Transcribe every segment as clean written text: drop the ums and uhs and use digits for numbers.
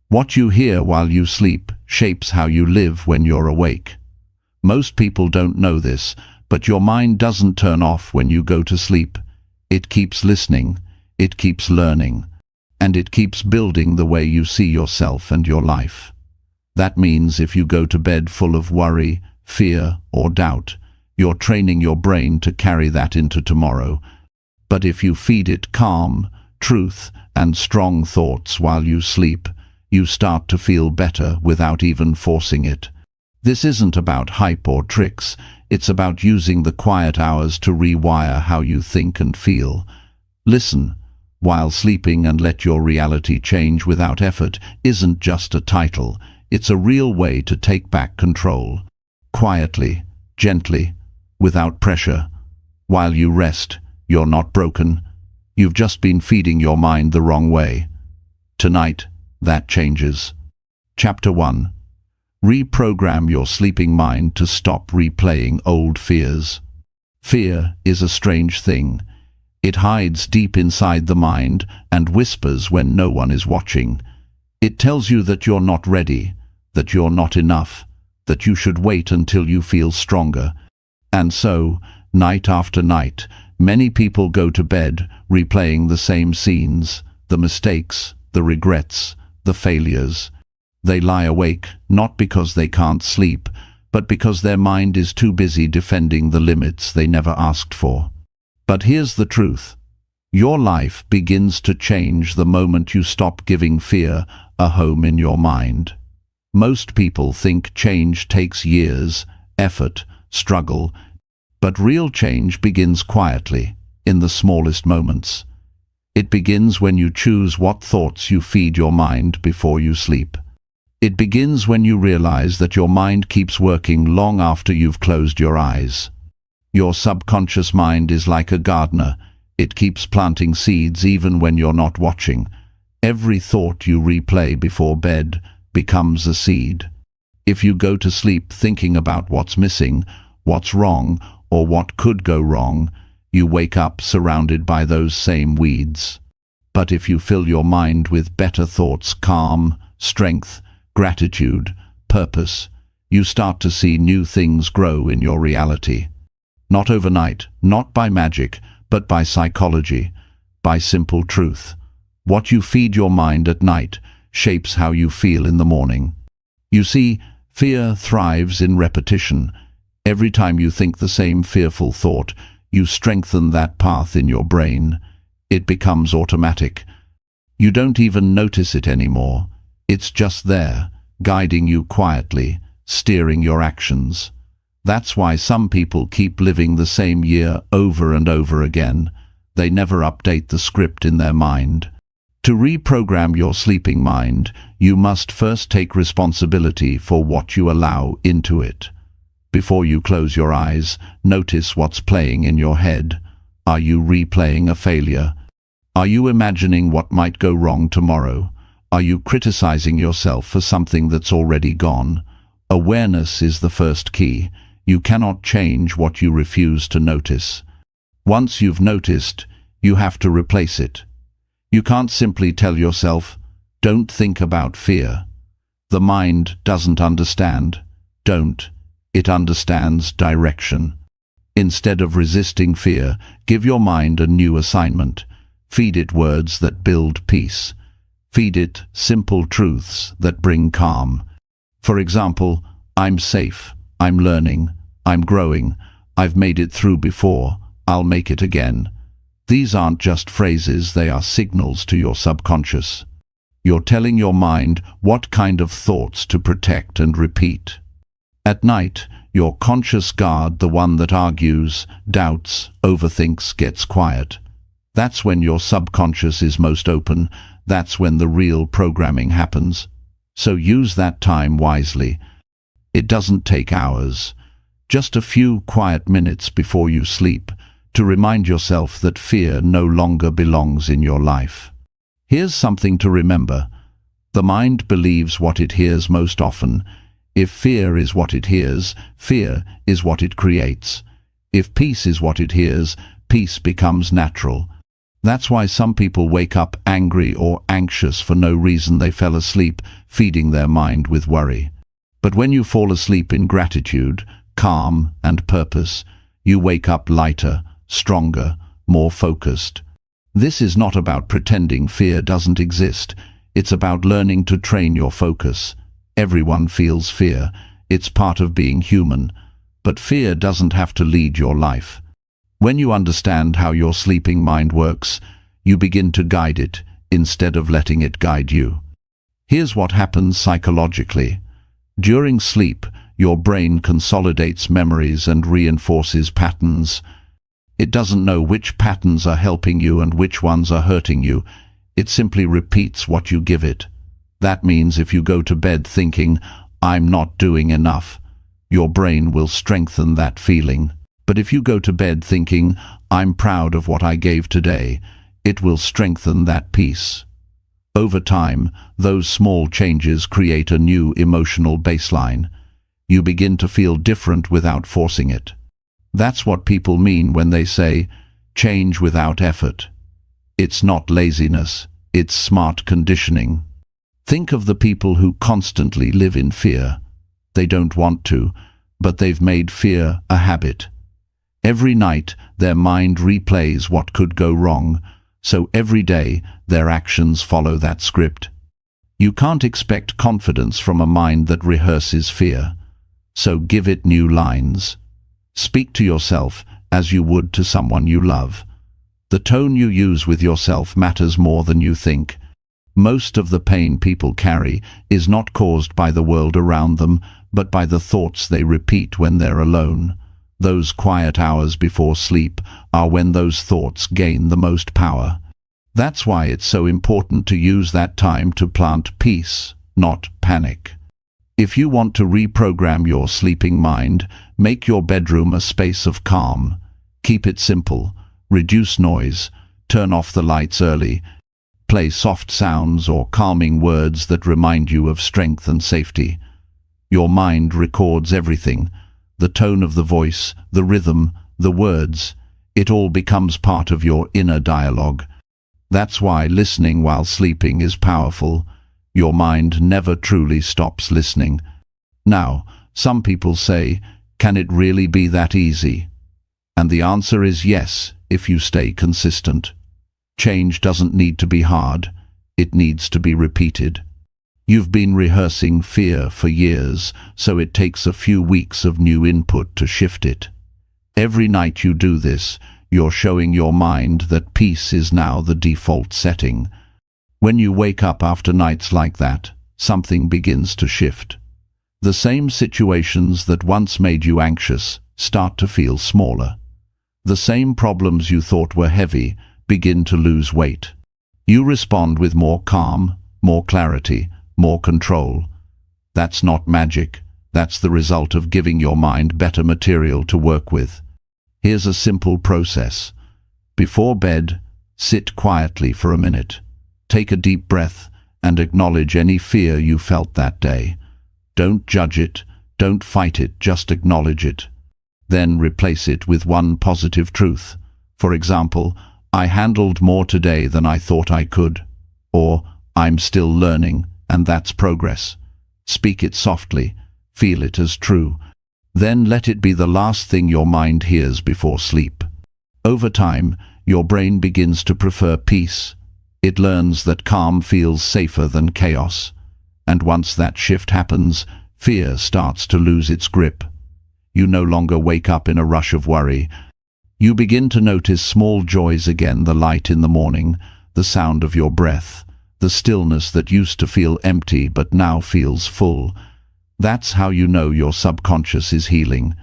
What you hear while you sleep shapes how you live when you're awake. Most people don't know this, but your mind doesn't turn off when you go to sleep. It keeps listening, it keeps learning, and it keeps building the way you see yourself and your life. That means if you go to bed full of worry, fear, or doubt, you're training your brain to carry that into tomorrow. But if you feed it calm, truth, and strong thoughts while you sleep, you start to feel better without even forcing it. This isn't about hype or tricks, it's about using the quiet hours to rewire how you think and feel. Listen while sleeping and let your reality change without effort isn't just a title, it's a real way to take back control. Quietly, gently, without pressure. While you rest, you're not broken. You've just been feeding your mind the wrong way. Tonight, that changes. Chapter 1. Reprogram your sleeping mind to stop replaying old fears. Fear is a strange thing. It hides deep inside the mind and whispers when no one is watching. It tells you that you're not ready, that you're not enough, that you should wait until you feel stronger. And so, night after night, many people go to bed replaying the same scenes, the mistakes, the regrets, the failures. They lie awake not because they can't sleep, but because their mind is too busy defending the limits they never asked for. But here's the truth. Your life begins to change the moment you stop giving fear a home in your mind. Most people think change takes years, effort, struggle, but real change begins quietly, in the smallest moments. It begins when you choose what thoughts you feed your mind before you sleep. It begins when you realize that your mind keeps working long after you've closed your eyes. Your subconscious mind is like a gardener. It keeps planting seeds even when you're not watching. Every thought you replay before bed becomes a seed. If you go to sleep thinking about what's missing, what's wrong, or what could go wrong, you wake up surrounded by those same weeds. But if you fill your mind with better thoughts, calm, strength, gratitude, purpose, you start to see new things grow in your reality. Not overnight, not by magic, but by psychology, by simple truth. What you feed your mind at night shapes how you feel in the morning. You see, fear thrives in repetition. Every time you think the same fearful thought, you strengthen that path in your brain. It becomes automatic. You don't even notice it anymore. It's just there, guiding you quietly, steering your actions. That's why some people keep living the same year over and over again. They never update the script in their mind. To reprogram your sleeping mind, you must first take responsibility for what you allow into it. Before you close your eyes, notice what's playing in your head. Are you replaying a failure? Are you imagining what might go wrong tomorrow? Are you criticizing yourself for something that's already gone? Awareness is the first key. You cannot change what you refuse to notice. Once you've noticed, you have to replace it. You can't simply tell yourself, "Don't think about fear." The mind doesn't understand. Don't. It understands direction. Instead of resisting fear, give your mind a new assignment. Feed it words that build peace. Feed it simple truths that bring calm. For example, I'm safe, I'm learning, I'm growing, I've made it through before, I'll make it again. These aren't just phrases, they are signals to your subconscious. You're telling your mind what kind of thoughts to protect and repeat. At night, your conscious guard, the one that argues, doubts, overthinks, gets quiet. That's when your subconscious is most open. That's when the real programming happens. So use that time wisely. It doesn't take hours. Just a few quiet minutes before you sleep to remind yourself that fear no longer belongs in your life. Here's something to remember. The mind believes what it hears most often. If fear is what it hears, fear is what it creates. If peace is what it hears, peace becomes natural. That's why some people wake up angry or anxious for no reason. They fell asleep, feeding their mind with worry. But when you fall asleep in gratitude, calm, and purpose, you wake up lighter, stronger, more focused. This is not about pretending fear doesn't exist. It's about learning to train your focus. Everyone feels fear. It's part of being human. But fear doesn't have to lead your life. When you understand how your sleeping mind works, you begin to guide it instead of letting it guide you. Here's what happens psychologically. During sleep, your brain consolidates memories and reinforces patterns. It doesn't know which patterns are helping you and which ones are hurting you. It simply repeats what you give it. That means if you go to bed thinking, "I'm not doing enough," your brain will strengthen that feeling. But if you go to bed thinking, "I'm proud of what I gave today," it will strengthen that peace. Over time, those small changes create a new emotional baseline. You begin to feel different without forcing it. That's what people mean when they say, change without effort. It's not laziness, it's smart conditioning. Think of the people who constantly live in fear. They don't want to, but they've made fear a habit. Every night, their mind replays what could go wrong, so every day, their actions follow that script. You can't expect confidence from a mind that rehearses fear, so give it new lines. Speak to yourself as you would to someone you love. The tone you use with yourself matters more than you think. Most of the pain people carry is not caused by the world around them, but by the thoughts they repeat when they're alone. Those quiet hours before sleep are when those thoughts gain the most power. That's why it's so important to use that time to plant peace, not panic. If you want to reprogram your sleeping mind, make your bedroom a space of calm. Keep it simple, reduce noise, turn off the lights early, play soft sounds or calming words that remind you of strength and safety. Your mind records everything. The tone of the voice, the rhythm, the words, it all becomes part of your inner dialogue. That's why listening while sleeping is powerful. Your mind never truly stops listening. Now, some people say, can it really be that easy? And the answer is yes, if you stay consistent. Change doesn't need to be hard, it needs to be repeated. You've been rehearsing fear for years, so it takes a few weeks of new input to shift it. Every night you do this, you're showing your mind that peace is now the default setting. When you wake up after nights like that, something begins to shift. The same situations that once made you anxious start to feel smaller. The same problems you thought were heavy begin to lose weight. You respond with more calm, more clarity, more control. That's not magic. That's the result of giving your mind better material to work with. Here's a simple process. Before bed, sit quietly for a minute. Take a deep breath and acknowledge any fear you felt that day. Don't judge it, don't fight it, just acknowledge it. Then replace it with one positive truth. For example, I handled more today than I thought I could. Or, I'm still learning, and that's progress. Speak it softly, feel it as true. Then let it be the last thing your mind hears before sleep. Over time, your brain begins to prefer peace. It learns that calm feels safer than chaos. And once that shift happens, fear starts to lose its grip. You no longer wake up in a rush of worry. You begin to notice small joys again, the light in the morning, the sound of your breath, the stillness that used to feel empty but now feels full. That's how you know your subconscious is healing.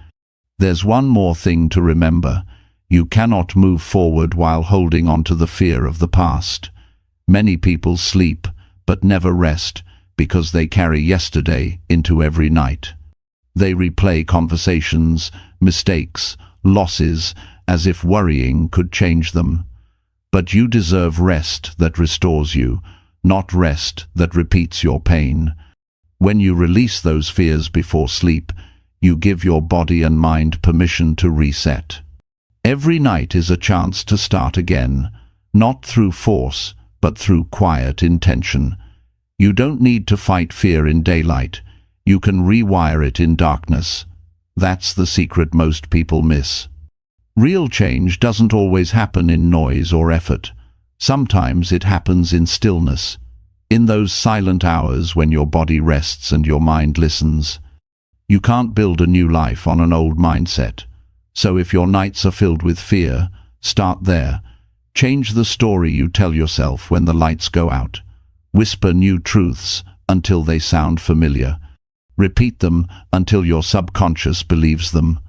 There's one more thing to remember. You cannot move forward while holding on to the fear of the past. Many people sleep but never rest because they carry yesterday into every night. They replay conversations, mistakes, losses, as if worrying could change them. But you deserve rest that restores you, not rest that repeats your pain. When you release those fears before sleep, you give your body and mind permission to reset. Every night is a chance to start again. not through force, but through quiet intention. You don't need to fight fear in daylight. You can rewire it in darkness. That's the secret most people miss. Real change doesn't always happen in noise or effort. Sometimes it happens in stillness, in those silent hours when your body rests and your mind listens. You can't build a new life on an old mindset. So if your nights are filled with fear, start there. Change the story you tell yourself when the lights go out. Whisper new truths until they sound familiar. Repeat them until your subconscious believes them.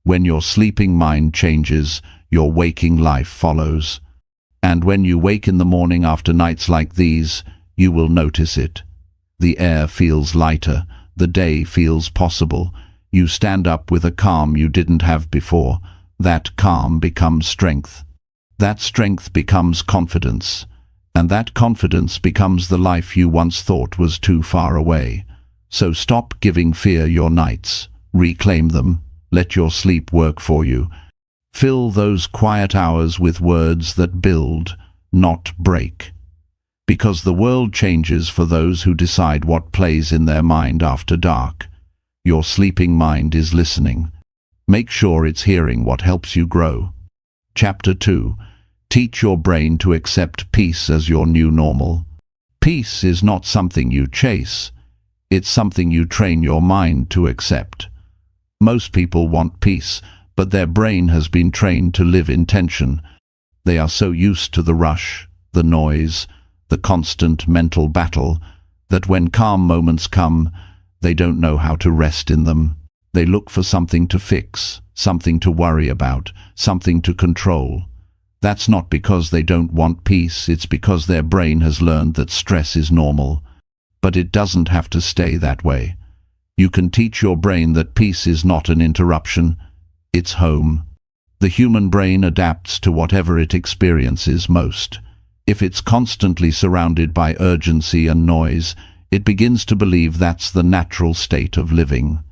When your sleeping mind changes, your waking life follows. And when you wake in the morning after nights like these, you will notice it. The air feels lighter, the day feels possible. You stand up with a calm you didn't have before. That calm becomes strength. That strength becomes confidence. And that confidence becomes the life you once thought was too far away. So stop giving fear your nights. Reclaim them. Let your sleep work for you. Fill those quiet hours with words that build, not break. Because the world changes for those who decide what plays in their mind after dark. Your sleeping mind is listening. Make sure it's hearing what helps you grow. Chapter 2. Teach your brain to accept peace as your new normal. Peace is not something you chase. It's something you train your mind to accept. Most people want peace, but their brain has been trained to live in tension. They are so used to the rush, the noise, the constant mental battle, that when calm moments come, they don't know how to rest in them. They look for something to fix, something to worry about, something to control. That's not because they don't want peace, it's because their brain has learned that stress is normal. But it doesn't have to stay that way. You can teach your brain that peace is not an interruption, it's home. The human brain adapts to whatever it experiences most. If it's constantly surrounded by urgency and noise, it begins to believe that's the natural state of living.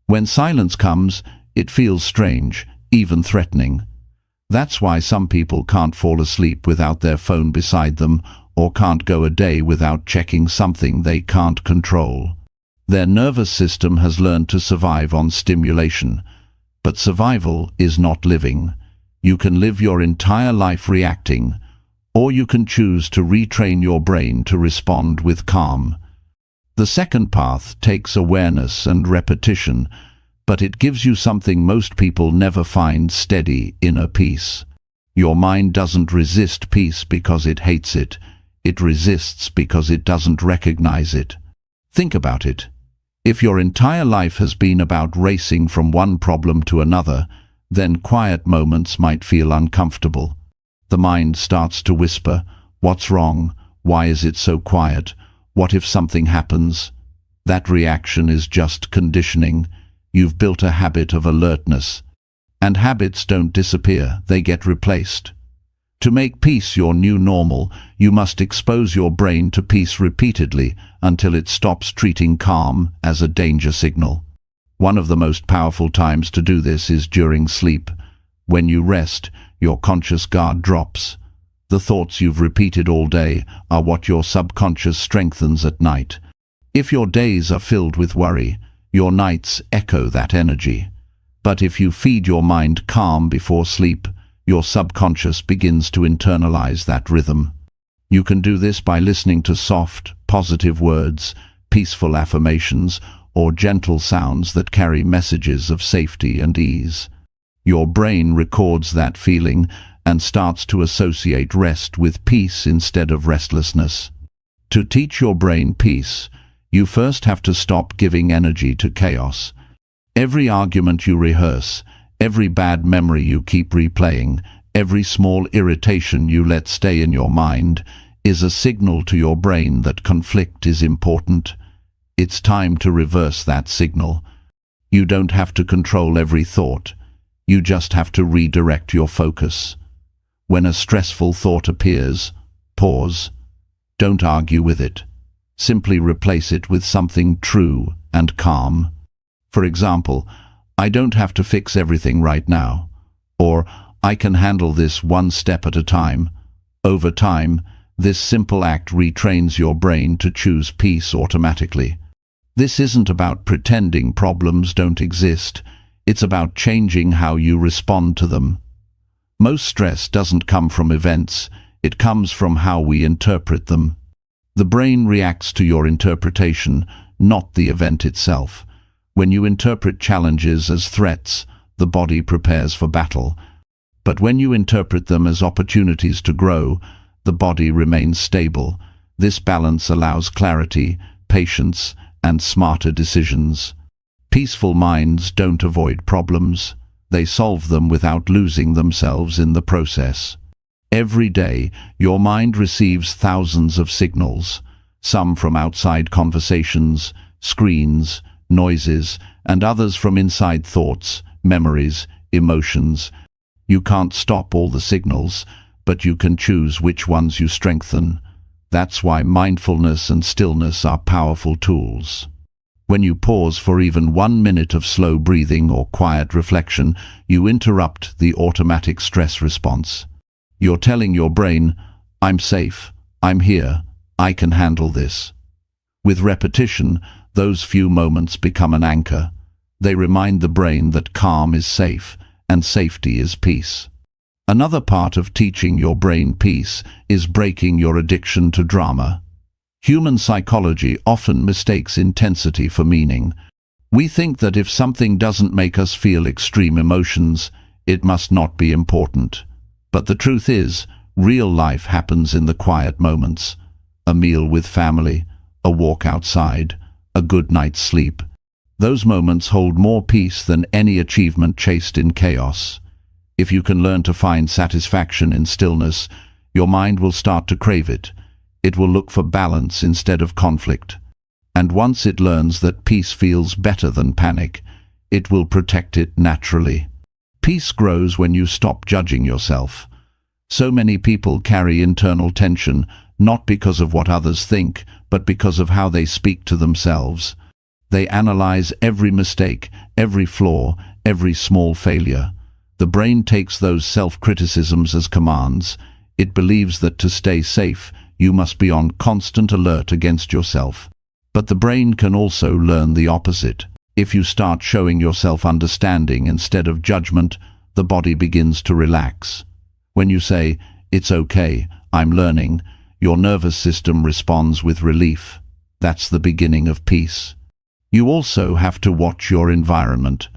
When silence comes, it feels strange, even threatening. That's why some people can't fall asleep without their phone beside them, or can't go a day without checking something they can't control. Their nervous system has learned to survive on stimulation. But survival is not living. You can live your entire life reacting, or you can choose to retrain your brain to respond with calm. The second path takes awareness and repetition, but it gives you something most people never find: steady inner peace. Your mind doesn't resist peace because it hates it. It resists because it doesn't recognize it. Think about it. If your entire life has been about racing from one problem to another, then quiet moments might feel uncomfortable. The mind starts to whisper, "What's wrong? Why is it so quiet? What if something happens?" That reaction is just conditioning. You've built a habit of alertness. And habits don't disappear, they get replaced. To make peace your new normal, you must expose your brain to peace repeatedly until it stops treating calm as a danger signal. One of the most powerful times to do this is during sleep. When you rest, your conscious guard drops. The thoughts you've repeated all day are what your subconscious strengthens at night. If your days are filled with worry, your nights echo that energy. But if you feed your mind calm before sleep, your subconscious begins to internalize that rhythm. You can do this by listening to soft, positive words, peaceful affirmations, or gentle sounds that carry messages of safety and ease. Your brain records that feeling and starts to associate rest with peace instead of restlessness. To teach your brain peace, you first have to stop giving energy to chaos. Every argument you rehearse, every bad memory you keep replaying, every small irritation you let stay in your mind, is a signal to your brain that conflict is important. It's time to reverse that signal. You don't have to control every thought. You just have to redirect your focus. When a stressful thought appears, pause. Don't argue with it. Simply replace it with something true and calm. For example, "I don't have to fix everything right now," or "I can handle this one step at a time," Over time, this simple act retrains your brain to choose peace automatically. This isn't about pretending problems don't exist. It's about changing how you respond to them. Most stress doesn't come from events. It comes from how we interpret them. The brain reacts to your interpretation, not the event itself. When you interpret challenges as threats, the body prepares for battle. But when you interpret them as opportunities to grow, the body remains stable. This balance allows clarity, patience, and smarter decisions. Peaceful minds don't avoid problems. They solve them without losing themselves in the process. Every day, your mind receives thousands of signals, some from outside conversations, screens, noises, and others from inside thoughts, memories, emotions. You can't stop all the signals, but you can choose which ones you strengthen. That's why mindfulness and stillness are powerful tools. When you pause for even 1 minute of slow breathing or quiet reflection, you interrupt the automatic stress response. You're telling your brain, "I'm safe, I'm here, I can handle this." With repetition, those few moments become an anchor. They remind the brain that calm is safe, and safety is peace. Another part of teaching your brain peace is breaking your addiction to drama. Human psychology often mistakes intensity for meaning. We think that if something doesn't make us feel extreme emotions, it must not be important. But the truth is, real life happens in the quiet moments. A meal with family, a walk outside, a good night's sleep. Those moments hold more peace than any achievement chased in chaos. If you can learn to find satisfaction in stillness, your mind will start to crave it. It will look for balance instead of conflict. And once it learns that peace feels better than panic, it will protect it naturally. Peace grows when you stop judging yourself. So many people carry internal tension, not because of what others think, but because of how they speak to themselves. They analyze every mistake, every flaw, every small failure. The brain takes those self-criticisms as commands. It believes that to stay safe, you must be on constant alert against yourself. But the brain can also learn the opposite. If you start showing yourself understanding instead of judgment, the body begins to relax. When you say, "It's okay, I'm learning," your nervous system responds with relief. That's the beginning of peace. You also have to watch your environment.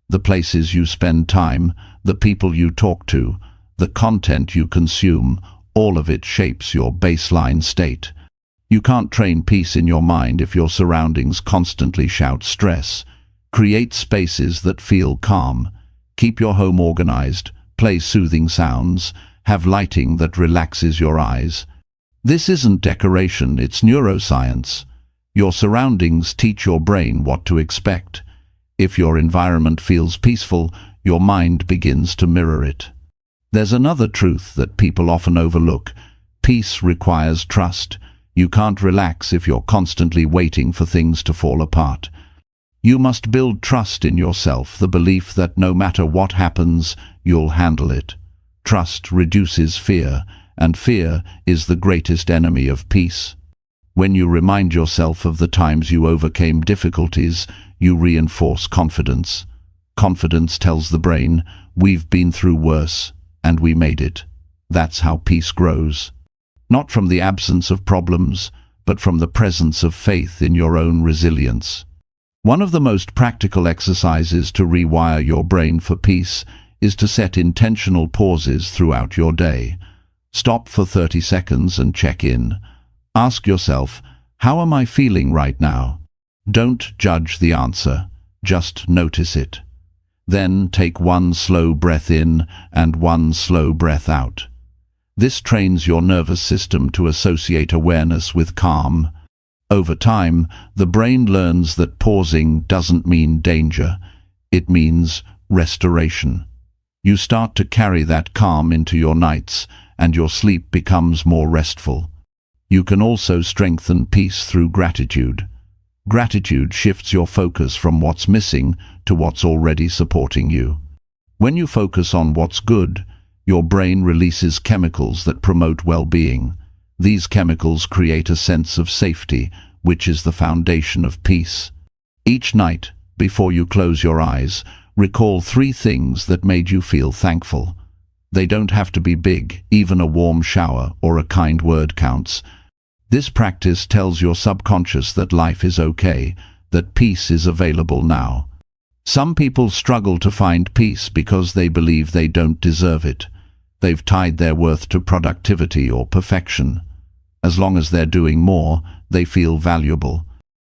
The places you spend time, the people you talk to, the content you consume, all of it shapes your baseline state. You can't train peace in your mind if your surroundings constantly shout stress. Create spaces that feel calm. Keep your home organized, play soothing sounds, have lighting that relaxes your eyes. This isn't decoration, it's neuroscience. Your surroundings teach your brain what to expect. If your environment feels peaceful, your mind begins to mirror it. There's another truth that people often overlook. Peace requires trust. You can't relax if you're constantly waiting for things to fall apart. You must build trust in yourself, the belief that no matter what happens, you'll handle it. Trust reduces fear, and fear is the greatest enemy of peace. When you remind yourself of the times you overcame difficulties, you reinforce confidence. Confidence tells the brain, "We've been through worse, and we made it." That's how peace grows. Not from the absence of problems, but from the presence of faith in your own resilience. One of the most practical exercises to rewire your brain for peace is to set intentional pauses throughout your day. Stop for 30 seconds and check in. Ask yourself, how am I feeling right now? Don't judge the answer, just notice it. Then take one slow breath in and one slow breath out. This trains your nervous system to associate awareness with calm. Over time, the brain learns that pausing doesn't mean danger. It means restoration. You start to carry that calm into your nights, and your sleep becomes more restful. You can also strengthen peace through gratitude. Gratitude shifts your focus from what's missing to what's already supporting you. When you focus on what's good, your brain releases chemicals that promote well-being. These chemicals create a sense of safety, which is the foundation of peace. Each night, before you close your eyes, recall 3 things that made you feel thankful. They don't have to be big, even a warm shower or a kind word counts. This practice tells your subconscious that life is okay, that peace is available now. Some people struggle to find peace because they believe they don't deserve it. They've tied their worth to productivity or perfection. As long as they're doing more, they feel valuable.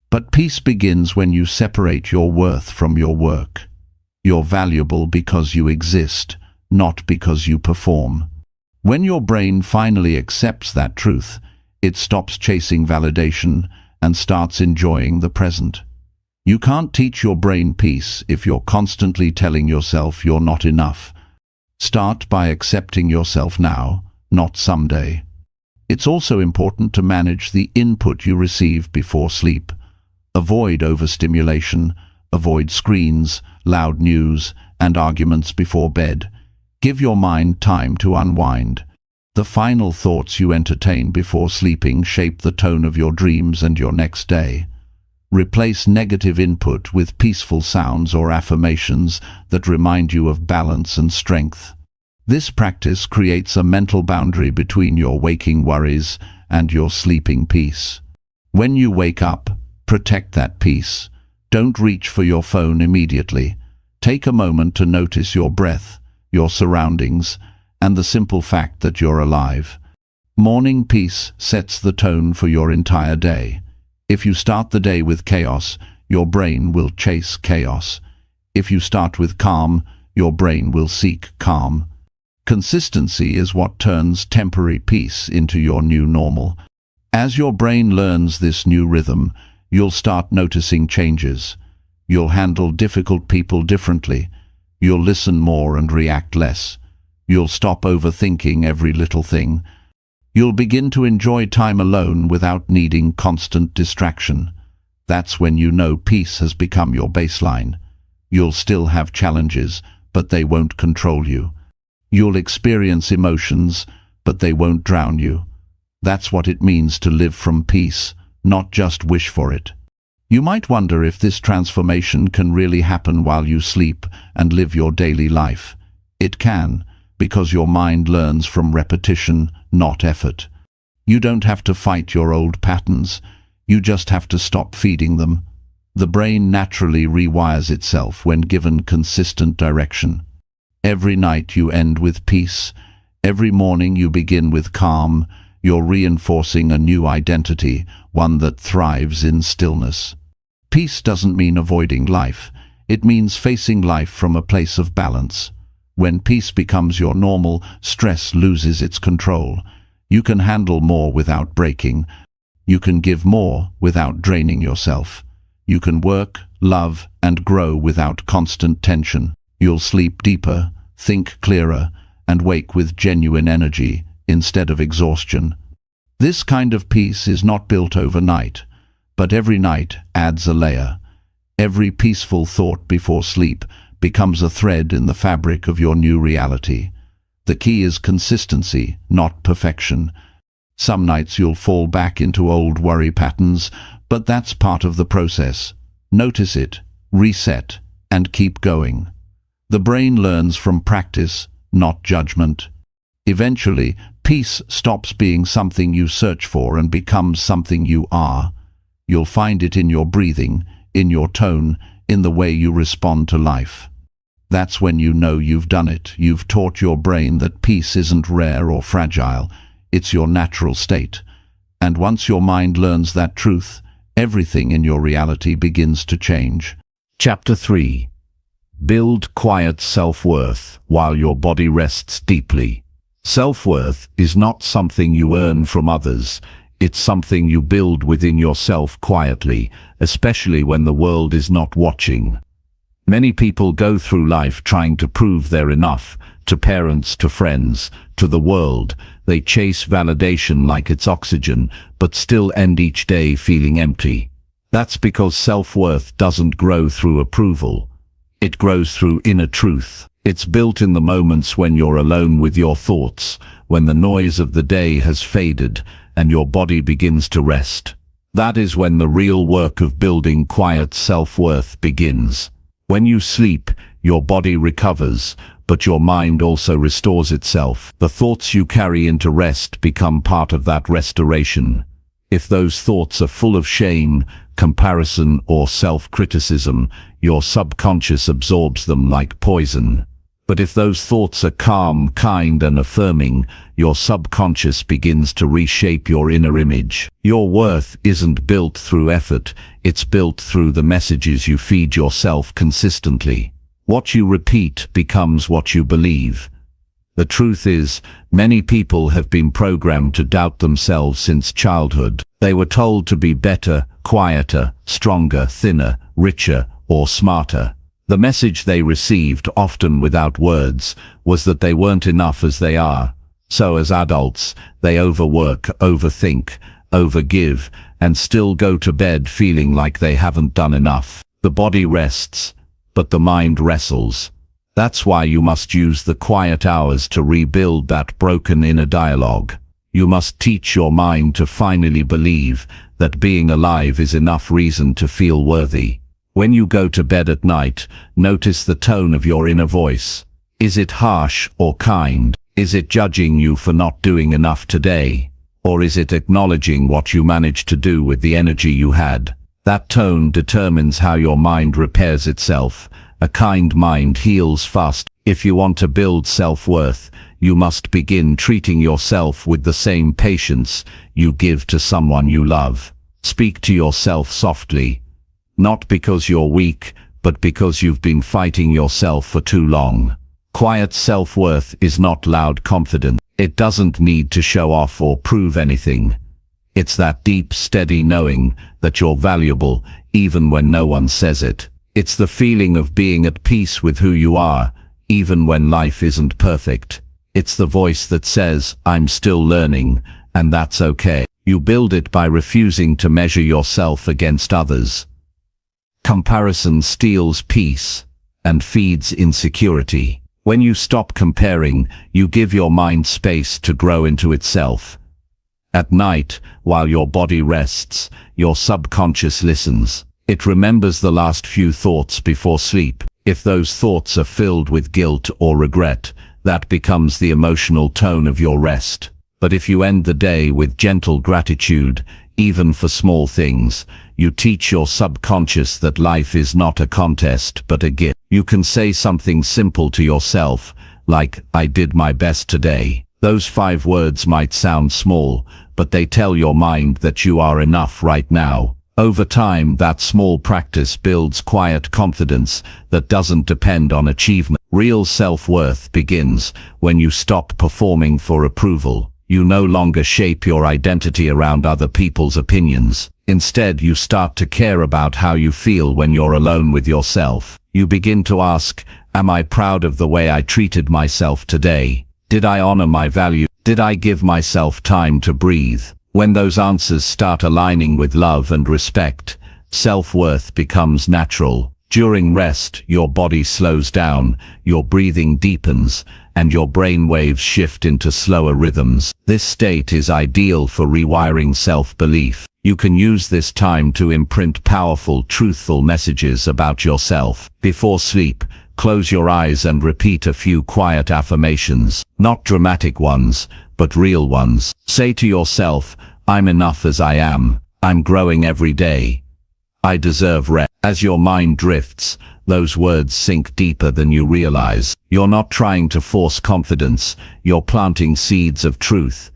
But peace begins when you separate your worth from your work. You're valuable because you exist, not because you perform. When your brain finally accepts that truth, it stops chasing validation and starts enjoying the present. You can't teach your brain peace if you're constantly telling yourself you're not enough. Start by accepting yourself now, not someday. It's also important to manage the input you receive before sleep. Avoid overstimulation, avoid screens, loud news, and arguments before bed. Give your mind time to unwind. The final thoughts you entertain before sleeping shape the tone of your dreams and your next day. Replace negative input with peaceful sounds or affirmations that remind you of balance and strength. This practice creates a mental boundary between your waking worries and your sleeping peace. When you wake up, protect that peace. Don't reach for your phone immediately. Take a moment to notice your breath, your surroundings, and the simple fact that you're alive. Morning peace sets the tone for your entire day. If you start the day with chaos, your brain will chase chaos. If you start with calm, your brain will seek calm. Consistency is what turns temporary peace into your new normal. As your brain learns this new rhythm, you'll start noticing changes. You'll handle difficult people differently. You'll listen more and react less. You'll stop overthinking every little thing. You'll begin to enjoy time alone without needing constant distraction. That's when you know peace has become your baseline. You'll still have challenges, but they won't control you. You'll experience emotions, but they won't drown you. That's what it means to live from peace, not just wish for it. You might wonder if this transformation can really happen while you sleep and live your daily life. It can, because your mind learns from repetition, not effort. You don't have to fight your old patterns. You just have to stop feeding them. The brain naturally rewires itself when given consistent direction. Every night you end with peace. Every morning you begin with calm. You're reinforcing a new identity, one that thrives in stillness. Peace doesn't mean avoiding life. It means facing life from a place of balance. When peace becomes your normal, stress loses its control. You can handle more without breaking. You can give more without draining yourself. You can work, love, and grow without constant tension. You'll sleep deeper, think clearer, and wake with genuine energy instead of exhaustion. This kind of peace is not built overnight, but every night adds a layer. Every peaceful thought before sleep becomes a thread in the fabric of your new reality. The key is consistency, not perfection. Some nights you'll fall back into old worry patterns, but that's part of the process. Notice it, reset, and keep going. The brain learns from practice, not judgment. Eventually, peace stops being something you search for and becomes something you are. You'll find it in your breathing, in your tone, in the way you respond to life. That's when you know you've done it. You've taught your brain that peace isn't rare or fragile. It's your natural state. And once your mind learns that truth, everything in your reality begins to change. Chapter 3. Build quiet self-worth while your body rests deeply. Self-worth is not something you earn from others. It's something you build within yourself quietly, especially when the world is not watching. Many people go through life trying to prove they're enough, to parents, to friends, to the world. They chase validation like it's oxygen, but still end each day feeling empty. That's because self-worth doesn't grow through approval. It grows through inner truth. It's built in the moments when you're alone with your thoughts, when the noise of the day has faded and your body begins to rest. That is when the real work of building quiet self-worth begins. When you sleep, your body recovers, but your mind also restores itself. The thoughts you carry into rest become part of that restoration. If those thoughts are full of shame, comparison, or self-criticism, your subconscious absorbs them like poison. But if those thoughts are calm, kind, and affirming, your subconscious begins to reshape your inner image. Your worth isn't built through effort, it's built through the messages you feed yourself consistently. What you repeat becomes what you believe. The truth is, many people have been programmed to doubt themselves since childhood. They were told to be better, quieter, stronger, thinner, richer, or smarter. The message they received, often without words, was that they weren't enough as they are. So as adults, they overwork, overthink, overgive, and still go to bed feeling like they haven't done enough. The body rests, but the mind wrestles. That's why you must use the quiet hours to rebuild that broken inner dialogue. You must teach your mind to finally believe that being alive is enough reason to feel worthy. When you go to bed at night, notice the tone of your inner voice. Is it harsh or kind? Is it judging you for not doing enough today? Or is it acknowledging what you managed to do with the energy you had? That tone determines how your mind repairs itself. A kind mind heals fast. If you want to build self-worth, you must begin treating yourself with the same patience you give to someone you love. Speak to yourself softly, not because you're weak, but because you've been fighting yourself for too long. Quiet self-worth is not loud confidence. It doesn't need to show off or prove anything. It's that deep, steady knowing that you're valuable, even when no one says it. It's the feeling of being at peace with who you are, even when life isn't perfect. It's the voice that says, I'm still learning, and that's okay. You build it by refusing to measure yourself against others. Comparison steals peace and feeds insecurity. When you stop comparing, you give your mind space to grow into itself. At night, while your body rests, your subconscious listens. It remembers the last few thoughts before sleep. If those thoughts are filled with guilt or regret, that becomes the emotional tone of your rest. But if you end the day with gentle gratitude, even for small things, you teach your subconscious that life is not a contest but a gift. You can say something simple to yourself, like, I did my best today. Those 5 words might sound small, but they tell your mind that you are enough right now. Over time, that small practice builds quiet confidence that doesn't depend on achievement. Real self-worth begins when you stop performing for approval. You no longer shape your identity around other people's opinions. Instead, you start to care about how you feel when you're alone with yourself. You begin to ask, am I proud of the way I treated myself today? Did I honor my value? Did I give myself time to breathe? When those answers start aligning with love and respect, self-worth becomes natural. During rest, your body slows down, your breathing deepens, and your brain waves shift into slower rhythms. This state is ideal for rewiring self-belief. You can use this time to imprint powerful, truthful messages about yourself. Before sleep, close your eyes and repeat a few quiet affirmations. Not dramatic ones, but real ones. Say to yourself, I'm enough as I am. I'm growing every day. I deserve rest. As your mind drifts, those words sink deeper than you realize. You're not trying to force confidence, you're planting seeds of truth.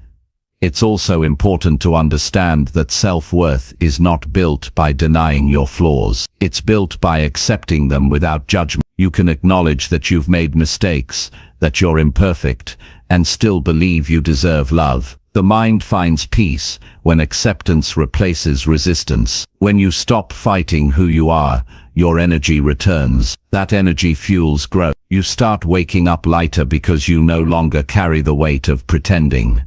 It's also important to understand that self-worth is not built by denying your flaws. It's built by accepting them without judgment. You can acknowledge that you've made mistakes, that you're imperfect, and still believe you deserve love. The mind finds peace when acceptance replaces resistance. When you stop fighting who you are, your energy returns. That energy fuels growth. You start waking up lighter because you no longer carry the weight of pretending.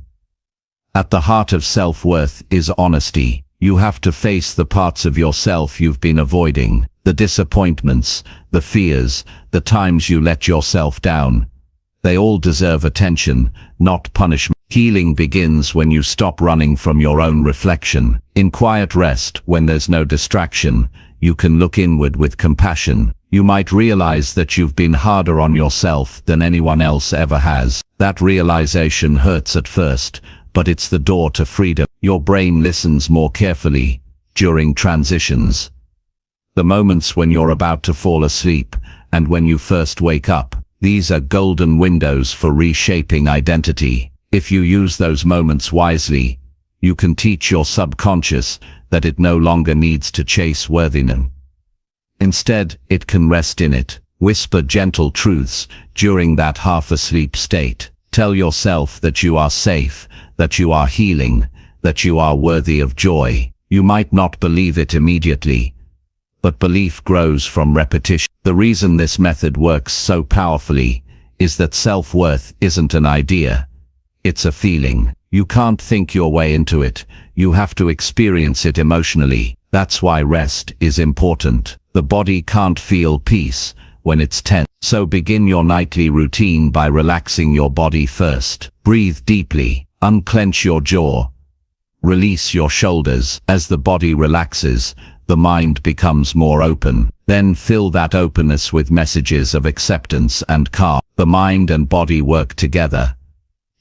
At the heart of self-worth is honesty. You have to face the parts of yourself you've been avoiding. The disappointments, the fears, the times you let yourself down. They all deserve attention, not punishment. Healing begins when you stop running from your own reflection. In quiet rest, when there's no distraction, you can look inward with compassion. You might realize that you've been harder on yourself than anyone else ever has. That realization hurts at first, but it's the door to freedom. Your brain listens more carefully during transitions. The moments when you're about to fall asleep and when you first wake up, these are golden windows for reshaping identity. If you use those moments wisely, you can teach your subconscious that it no longer needs to chase worthiness. Instead, it can rest in it. Whisper gentle truths during that half-asleep state. Tell yourself that you are safe, that you are healing, that you are worthy of joy. You might not believe it immediately, but belief grows from repetition. The reason this method works so powerfully is that self-worth isn't an idea. It's a feeling. You can't think your way into it. You have to experience it emotionally. That's why rest is important. The body can't feel peace when it's tense. So begin your nightly routine by relaxing your body first. Breathe deeply. Unclench your jaw. Release your shoulders. As the body relaxes, the mind becomes more open. Then fill that openness with messages of acceptance and calm. The mind and body work together.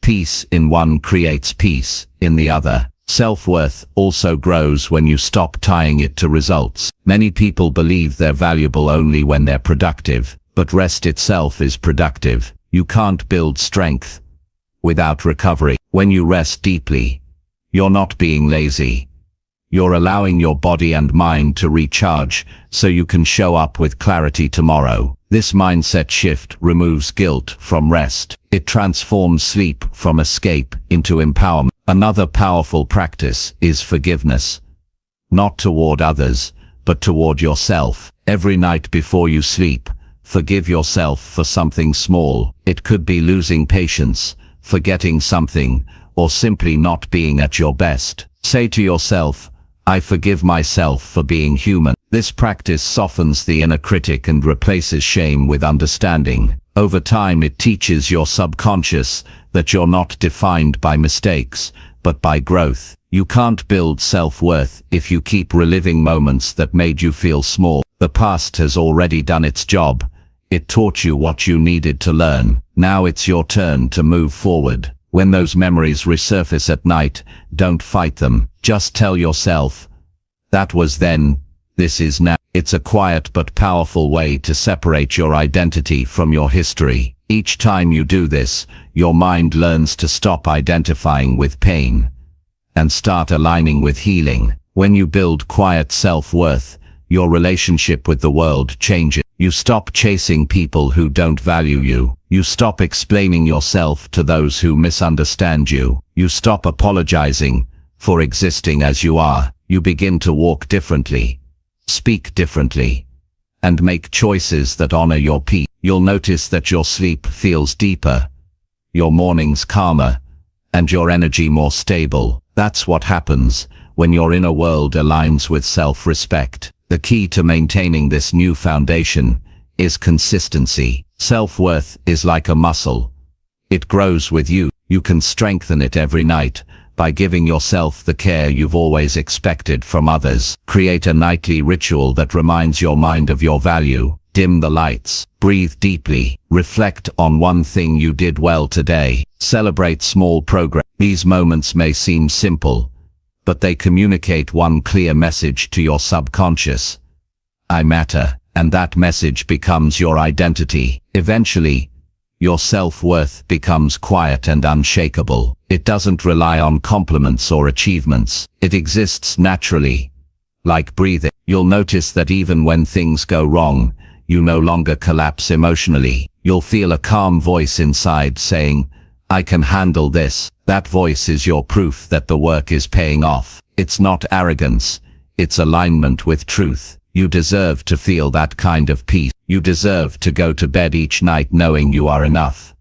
Peace in one creates peace in the other. Self-worth also grows when you stop tying it to results. Many people believe they're valuable only when they're productive, but rest itself is productive. You can't build strength without recovery. When you rest deeply, you're not being lazy. You're allowing your body and mind to recharge so you can show up with clarity tomorrow. This mindset shift removes guilt from rest. It transforms sleep from escape into empowerment. Another powerful practice is forgiveness. Not toward others, but toward yourself. Every night before you sleep, forgive yourself for something small. It could be losing patience, forgetting something, or simply not being at your best. Say to yourself, I forgive myself for being human. This practice softens the inner critic and replaces shame with understanding. Over time, it teaches your subconscious that you're not defined by mistakes, but by growth. You can't build self-worth if you keep reliving moments that made you feel small. The past has already done its job. It taught you what you needed to learn. Now it's your turn to move forward. When those memories resurface at night, don't fight them. Just tell yourself, that was then, this is now. It's a quiet but powerful way to separate your identity from your history. Each time you do this, your mind learns to stop identifying with pain and start aligning with healing. When you build quiet self-worth, your relationship with the world changes. You stop chasing people who don't value you. You stop explaining yourself to those who misunderstand you. You stop apologizing for existing as you are. You begin to walk differently, speak differently, and make choices that honor your peace. You'll notice that your sleep feels deeper, your mornings calmer, and your energy more stable. That's what happens when your inner world aligns with self-respect. The key to maintaining this new foundation is consistency. Self-worth is like a muscle. It grows with you. You can strengthen it every night by giving yourself the care you've always expected from others. Create a nightly ritual that reminds your mind of your value. Dim the lights. Breathe deeply. Reflect on one thing you did well today. Celebrate small progress. These moments may seem simple, but they communicate one clear message to your subconscious. I matter, and that message becomes your identity. Eventually, your self-worth becomes quiet and unshakable. It doesn't rely on compliments or achievements. It exists naturally, like breathing. You'll notice that even when things go wrong, you no longer collapse emotionally. You'll feel a calm voice inside saying, I can handle this. That voice is your proof that the work is paying off. It's not arrogance, it's alignment with truth. You deserve to feel that kind of peace. You deserve to go to bed each night knowing you are enough,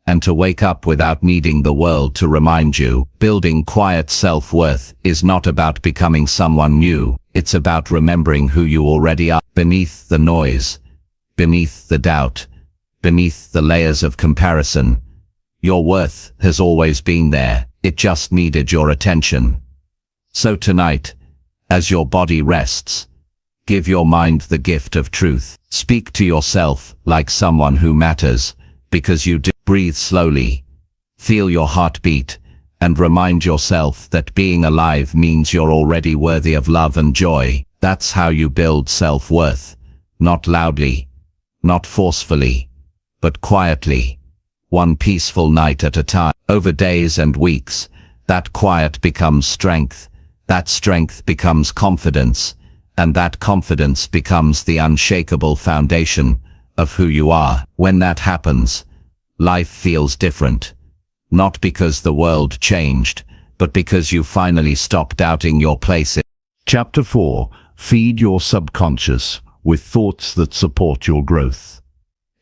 and to wake up without needing the world to remind you. Building quiet self-worth is not about becoming someone new. It's about remembering who you already are, beneath the noise, beneath the doubt, beneath the layers of comparison. Your worth has always been there, it just needed your attention. So tonight, as your body rests, give your mind the gift of truth. Speak to yourself like someone who matters, because you do. Breathe slowly, feel your heartbeat, and remind yourself that being alive means you're already worthy of love and joy. That's how you build self-worth. Not loudly, not forcefully, but quietly. One peaceful night at a time. Over days and weeks, that quiet becomes strength. That strength becomes confidence. And that confidence becomes the unshakable foundation of who you are. When that happens, life feels different. Not because the world changed, but because you finally stopped doubting your place in. Chapter 4. Feed your subconscious with thoughts that support your growth.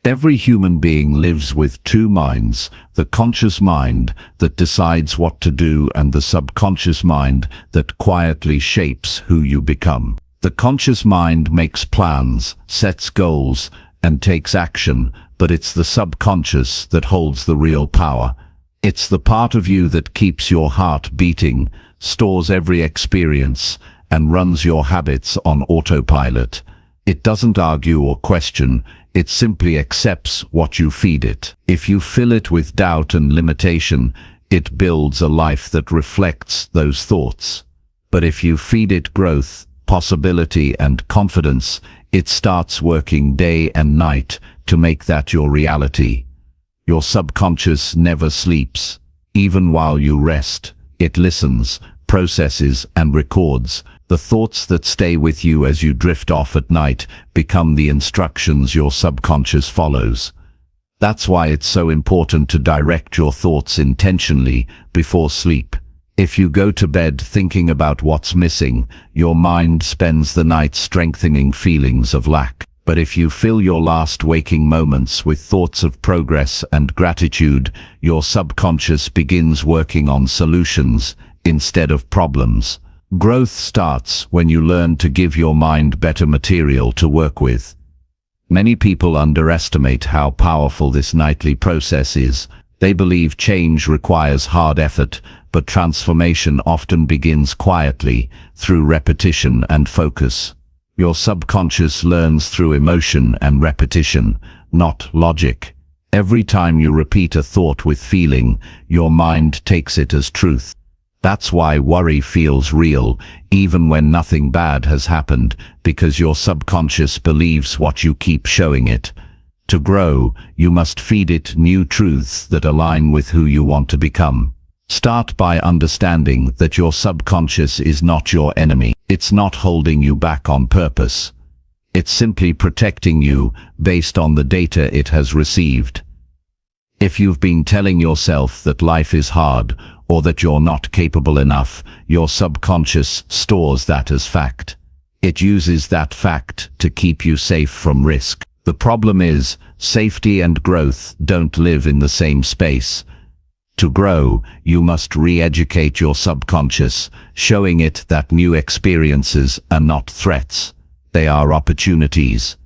Every human being lives with two minds, the conscious mind that decides what to do and the subconscious mind that quietly shapes who you become. The conscious mind makes plans, sets goals, and takes action, but it's the subconscious that holds the real power. It's the part of you that keeps your heart beating, stores every experience, and runs your habits on autopilot. It doesn't argue or question, it simply accepts what you feed it. If you fill it with doubt and limitation, it builds a life that reflects those thoughts. But if you feed it growth, possibility, and confidence, it starts working day and night to make that your reality. Your subconscious never sleeps. Even while you rest, it listens, processes, and records. The thoughts that stay with you as you drift off at night become the instructions your subconscious follows. That's why it's so important to direct your thoughts intentionally before sleep. If you go to bed thinking about what's missing, your mind spends the night strengthening feelings of lack. But if you fill your last waking moments with thoughts of progress and gratitude, your subconscious begins working on solutions instead of problems. Growth starts when you learn to give your mind better material to work with. Many people underestimate how powerful this nightly process is. They believe change requires hard effort, but transformation often begins quietly, through repetition and focus. Your subconscious learns through emotion and repetition, not logic. Every time you repeat a thought with feeling, your mind takes it as truth. That's why worry feels real, even when nothing bad has happened, because your subconscious believes what you keep showing it. To grow, you must feed it new truths that align with who you want to become. Start by understanding that your subconscious is not your enemy. It's not holding you back on purpose. It's simply protecting you based on the data it has received. If you've been telling yourself that life is hard, or that you're not capable enough, your subconscious stores that as fact. It uses that fact to keep you safe from risk. The problem is, safety and growth don't live in the same space. To grow, you must re-educate your subconscious, showing it that new experiences are not threats. They are opportunities.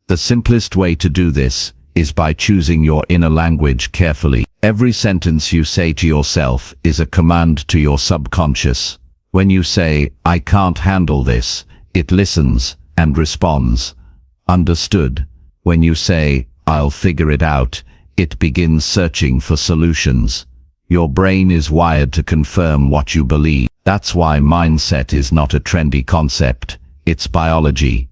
The simplest way to do this is by choosing your inner language carefully. Every sentence you say to yourself is a command to your subconscious. When you say, "I can't handle this," it listens and responds, "Understood." When you say, "I'll figure it out," it begins searching for solutions. Your brain is wired to confirm what you believe. That's why mindset is not a trendy concept, it's biology.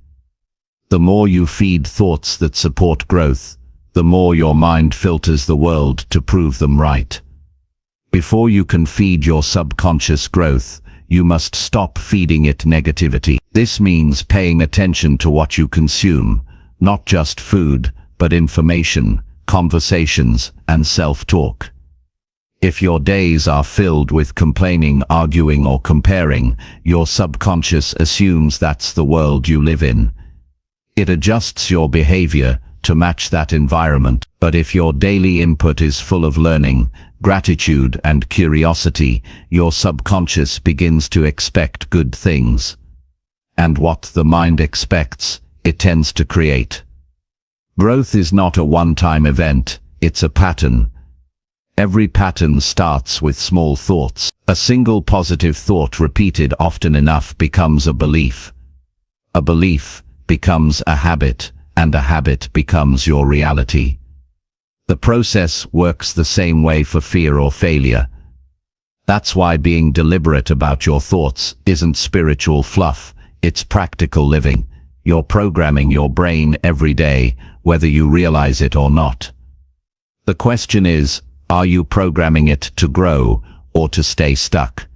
The more you feed thoughts that support growth, the more your mind filters the world to prove them right. Before you can feed your subconscious growth, you must stop feeding it negativity. This means paying attention to what you consume, not just food, but information, conversations, and self-talk. If your days are filled with complaining, arguing, or comparing, your subconscious assumes that's the world you live in. It adjusts your behavior to match that environment. But if your daily input is full of learning, gratitude, and curiosity, your subconscious begins to expect good things. and what the mind expects, it tends to create. Growth is not a one-time event, it's a pattern. Every pattern starts with small thoughts. A single positive thought repeated often enough becomes a belief. A belief becomes a habit, and a habit becomes your reality. The process works the same way for fear or failure. That's why being deliberate about your thoughts isn't spiritual fluff, it's practical living. You're programming your brain every day, whether you realize it or not. The question is, are you programming it to grow or to stay stuck?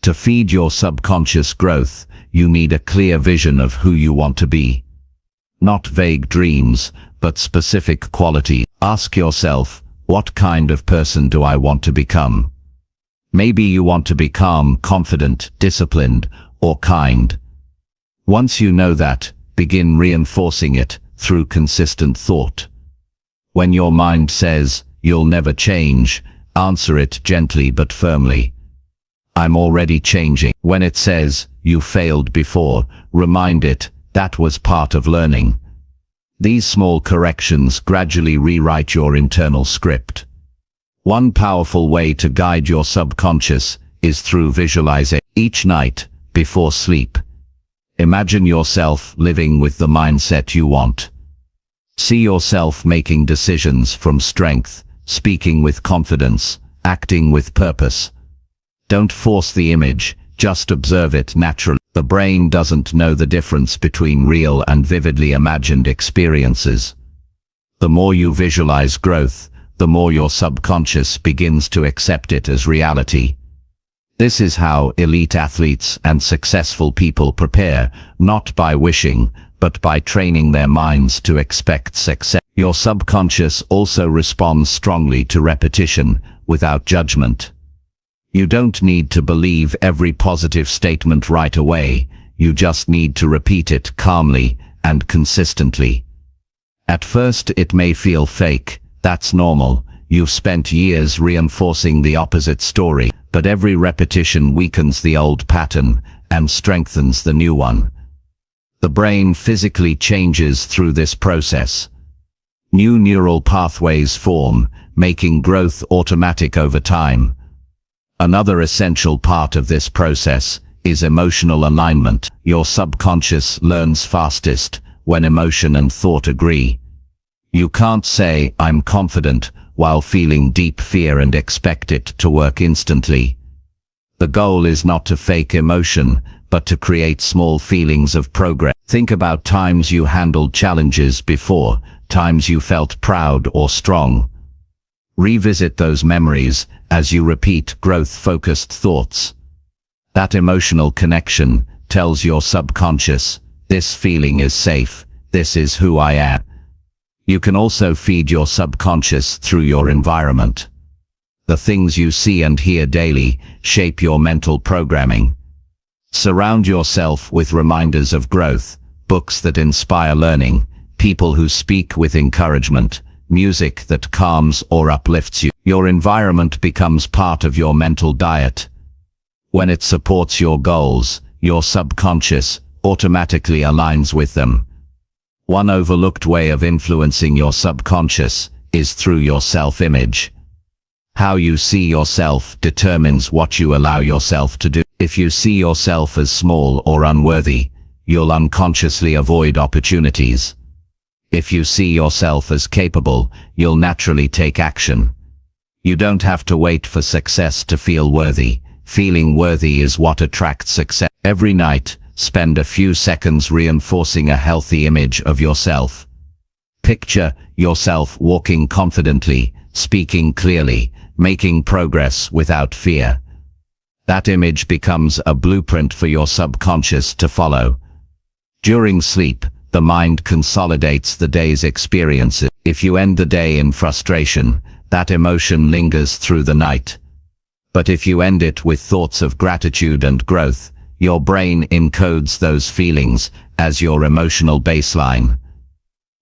To feed your subconscious growth, you need a clear vision of who you want to be. Not vague dreams, but specific qualities. Ask yourself, what kind of person do I want to become? Maybe you want to be calm, confident, disciplined, or kind. Once you know that, begin reinforcing it through consistent thought. When your mind says, "You'll never change," answer it gently but firmly. "I'm already changing." When it says, "You failed before," remind it, that was part of learning. These small corrections gradually rewrite your internal script. One powerful way to guide your subconscious is through visualization. Each night, before sleep, imagine yourself living with the mindset you want. See yourself making decisions from strength, speaking with confidence, acting with purpose. Don't force the image, just observe it naturally. The brain doesn't know the difference between real and vividly imagined experiences. The more you visualize growth, the more your subconscious begins to accept it as reality. This is how elite athletes and successful people prepare, not by wishing, but by training their minds to expect success. Your subconscious also responds strongly to repetition, without judgment. You don't need to believe every positive statement right away, you just need to repeat it calmly and consistently. At first it may feel fake, that's normal, you've spent years reinforcing the opposite story, but every repetition weakens the old pattern and strengthens the new one. The brain physically changes through this process. New neural pathways form, making growth automatic over time. Another essential part of this process is emotional alignment. Your subconscious learns fastest when emotion and thought agree. You can't say, "I'm confident," while feeling deep fear and expect it to work instantly. The goal is not to fake emotion, but to create small feelings of progress. Think about times you handled challenges before, times you felt proud or strong. Revisit those memories as you repeat growth-focused thoughts. That emotional connection tells your subconscious, "This feeling is safe, this is who I am." You can also feed your subconscious through your environment. The things you see and hear daily shape your mental programming. Surround yourself with reminders of growth, books that inspire learning, people who speak with encouragement, music that calms or uplifts you. Your environment becomes part of your mental diet. When it supports your goals, your subconscious automatically aligns with them. One overlooked way of influencing your subconscious is through your self-image. How you see yourself determines what you allow yourself to do. If you see yourself as small or unworthy, you'll unconsciously avoid opportunities. If you see yourself as capable, you'll naturally take action. You don't have to wait for success to feel worthy. Feeling worthy is what attracts success. Every night, spend a few seconds reinforcing a healthy image of yourself. Picture yourself walking confidently, speaking clearly, making progress without fear. That image becomes a blueprint for your subconscious to follow. During sleep, the mind consolidates the day's experiences. If you end the day in frustration, that emotion lingers through the night. But if you end it with thoughts of gratitude and growth, your brain encodes those feelings as your emotional baseline.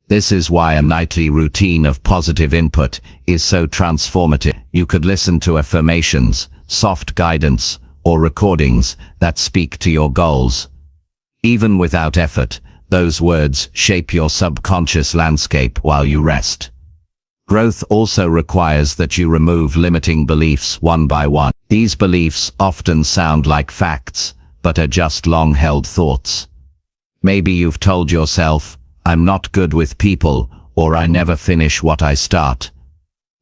This is why a nightly routine of positive input is so transformative. You could listen to affirmations, soft guidance, or recordings that speak to your goals. Even without effort, those words shape your subconscious landscape while you rest. Growth also requires that you remove limiting beliefs one by one. These beliefs often sound like facts, but are just long-held thoughts. Maybe you've told yourself, "I'm not good with people," or "I never finish what I start."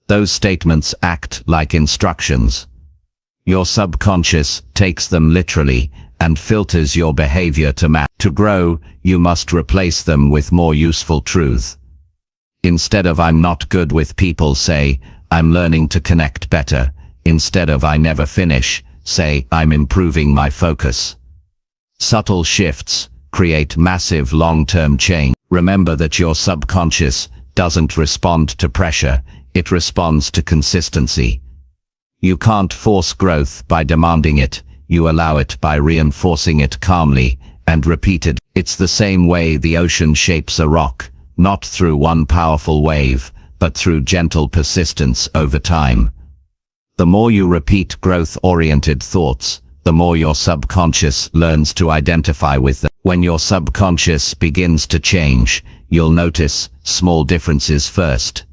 Those statements act like instructions. Your subconscious takes them literally and filters your behavior to match. To grow, you must replace them with more useful truth. Instead of "I'm not good with people," say, "I'm learning to connect better." Instead of "I never finish," say, "I'm improving my focus." Subtle shifts create massive long-term change. Remember that your subconscious doesn't respond to pressure, it responds to consistency. You can't force growth by demanding it, you allow it by reinforcing it calmly and repeated. It's the same way the ocean shapes a rock, not through one powerful wave, but through gentle persistence over time. The more you repeat growth-oriented thoughts, the more your subconscious learns to identify with them. When your subconscious begins to change, you'll notice small differences first.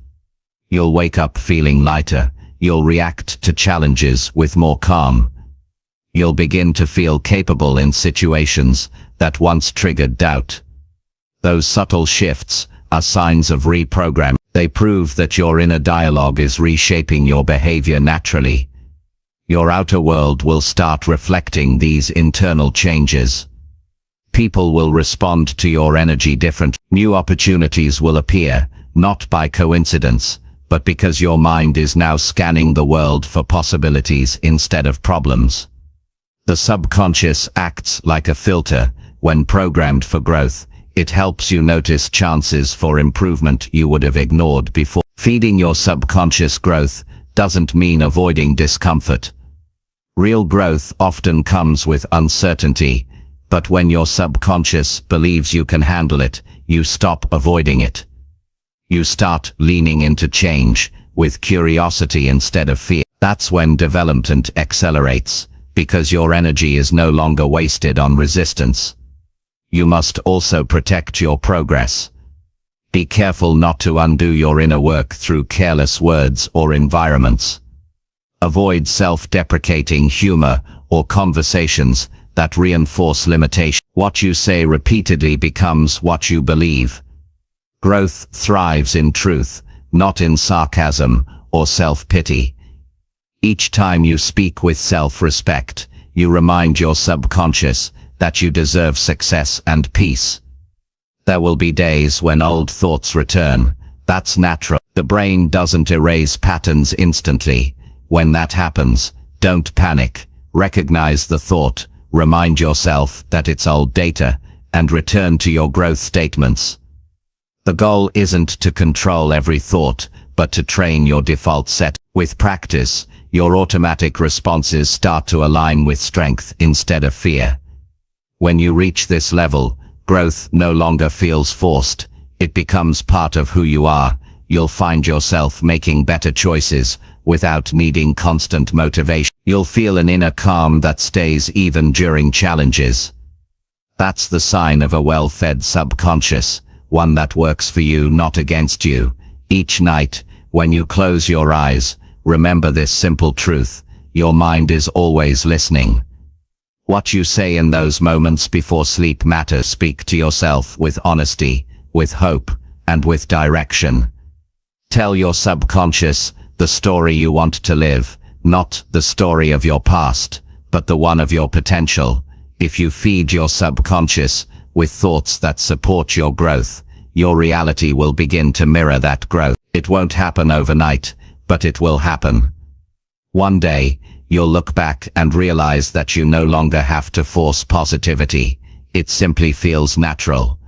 You'll wake up feeling lighter, you'll react to challenges with more calm. You'll begin to feel capable in situations that once triggered doubt. Those subtle shifts are signs of reprogramming. They prove that your inner dialogue is reshaping your behavior naturally. Your outer world will start reflecting these internal changes. People will respond to your energy differently. New opportunities will appear, not by coincidence, but because your mind is now scanning the world for possibilities instead of problems. The subconscious acts like a filter. When programmed for growth, it helps you notice chances for improvement you would have ignored before. Feeding your subconscious growth doesn't mean avoiding discomfort. Real growth often comes with uncertainty, but when your subconscious believes you can handle it, you stop avoiding it. You start leaning into change with curiosity instead of fear. That's when development accelerates, because your energy is no longer wasted on resistance. You must also protect your progress. Be careful not to undo your inner work through careless words or environments. Avoid self-deprecating humor or conversations that reinforce limitation. What you say repeatedly becomes what you believe. Growth thrives in truth, not in sarcasm or self-pity. Each time you speak with self-respect, you remind your subconscious that you deserve success and peace. There will be days when old thoughts return. That's natural. The brain doesn't erase patterns instantly. When that happens, don't panic. Recognize the thought, remind yourself that it's old data, and return to your growth statements. The goal isn't to control every thought, but to train your default set. With practice, your automatic responses start to align with strength instead of fear. When you reach this level, growth no longer feels forced. It becomes part of who you are. You'll find yourself making better choices without needing constant motivation. You'll feel an inner calm that stays even during challenges. That's the sign of a well-fed subconscious, one that works for you, not against you. Each night, when you close your eyes, remember this simple truth: your mind is always listening. What you say in those moments before sleep matters. Speak to yourself with honesty, with hope, and with direction. Tell your subconscious the story you want to live, not the story of your past, but the one of your potential. If you feed your subconscious with thoughts that support your growth, your reality will begin to mirror that growth. It won't happen overnight, but it will happen. One day, you'll look back and realize that you no longer have to force positivity. It simply feels natural.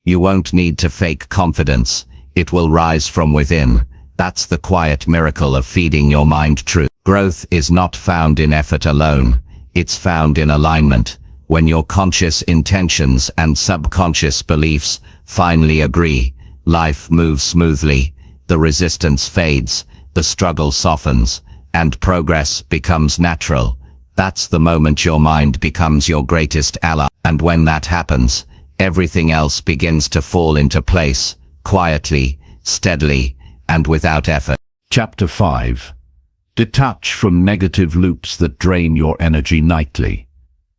You won't need to fake confidence. It will rise from within. That's the quiet miracle of feeding your mind truth. Growth is not found in effort alone. It's found in alignment. When your conscious intentions and subconscious beliefs finally agree, life moves smoothly. The resistance fades, the struggle softens, and progress becomes natural. That's the moment your mind becomes your greatest ally. And when that happens, everything else begins to fall into place, quietly, steadily, and without effort. Chapter 5. Detach from negative loops that drain your energy nightly.